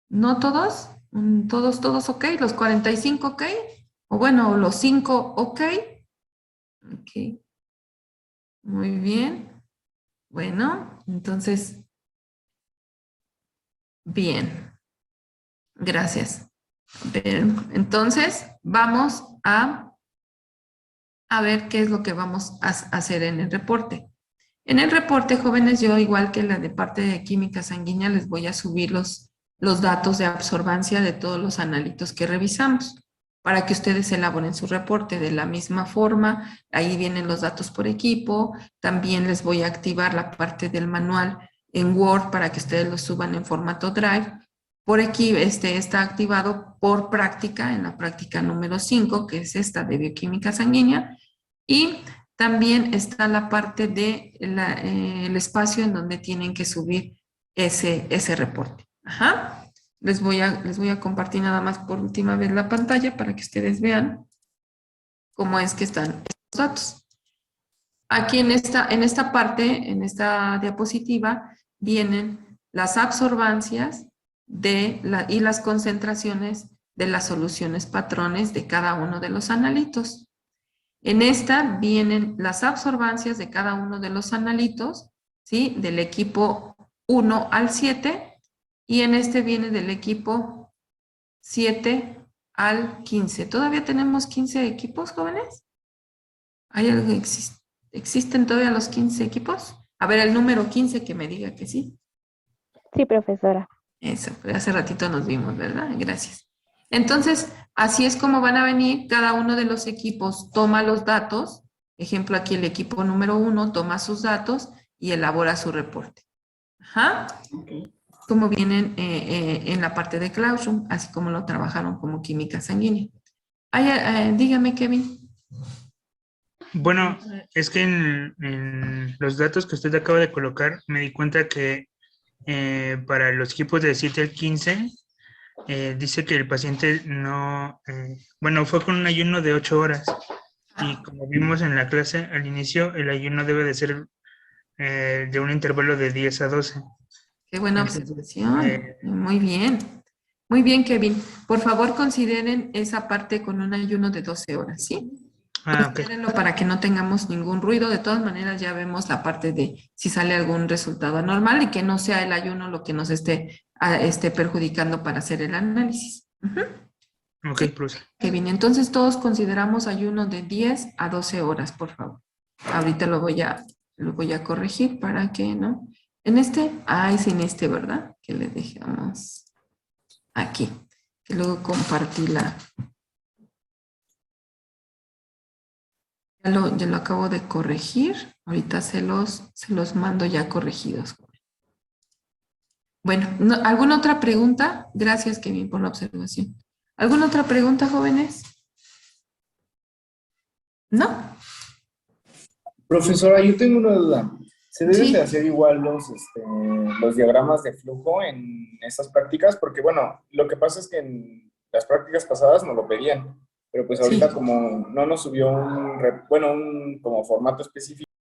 ¿No todos? ¿Todos ok? ¿Los 45 ok? O bueno, los 5 ok. Ok. Muy bien. Bueno, entonces, bien. Gracias. Bien, entonces, vamos a ver qué es lo que vamos a hacer en el reporte. En el reporte, jóvenes, yo igual que la de parte de química sanguínea, les voy a subir los datos de absorbancia de todos los analitos que revisamos para que ustedes elaboren su reporte de la misma forma. Ahí vienen los datos por equipo. También les voy a activar la parte del manual en Word para que ustedes lo suban en formato Drive. Por aquí está activado por práctica, en la práctica número 5, que es esta de bioquímica sanguínea. Y también está la parte de el espacio en donde tienen que subir ese reporte. Ajá. Les voy a compartir nada más por última vez la pantalla para que ustedes vean cómo es que están estos datos. Aquí en esta parte, en esta diapositiva, vienen las absorbancias y las concentraciones de las soluciones patrones de cada uno de los analitos. En esta vienen las absorbancias de cada uno de los analitos, ¿sí? Del equipo 1 al 7, y en este viene del equipo 7 al 15. ¿Todavía tenemos 15 equipos, jóvenes? ¿Hay algo que existen todavía los 15 equipos? A ver, el número 15 que me diga que sí. Sí, profesora. Eso, hace ratito nos vimos, ¿verdad? Gracias. Entonces, así es como van a venir, cada uno de los equipos toma los datos, ejemplo aquí el equipo número 1 toma sus datos y elabora su reporte. Ajá. Okay. Como vienen en la parte de Classroom, así como lo trabajaron como química sanguínea. Dígame, Kevin. Bueno, es que en los datos que usted acaba de colocar, me di cuenta que para los equipos de 7 al 15, dice que el paciente no, bueno, fue con un ayuno de 8 horas. Y como vimos en la clase al inicio, el ayuno debe de ser de un intervalo de 10 a 12. Qué buena Entonces, observación. Muy bien. Muy bien, Kevin. Por favor, consideren esa parte con un ayuno de 12 horas, ¿sí? ok. Considérenlo para que no tengamos ningún ruido. De todas maneras, ya vemos la parte de si sale algún resultado anormal y que no sea el ayuno lo que nos esté perjudicando para hacer el análisis. Ujú. Ok, Sí. profe. Kevin, entonces todos consideramos ayuno de 10 a 12 horas, por favor. Ahorita lo voy a corregir para que, ¿no? Es en este, ¿verdad? Que le dejamos aquí. Que luego compartí ya lo acabo de corregir. Ahorita se los mando ya corregidos. Bueno, ¿alguna otra pregunta? Gracias, Kevin, por la observación. ¿Alguna otra pregunta, jóvenes? ¿No? Profesora, yo tengo una duda. ¿Se deben Sí. de hacer igual los diagramas de flujo en estas prácticas? Porque, bueno, lo que pasa es que en las prácticas pasadas nos lo pedían, pero pues ahorita Sí. como no nos subió un como formato específico,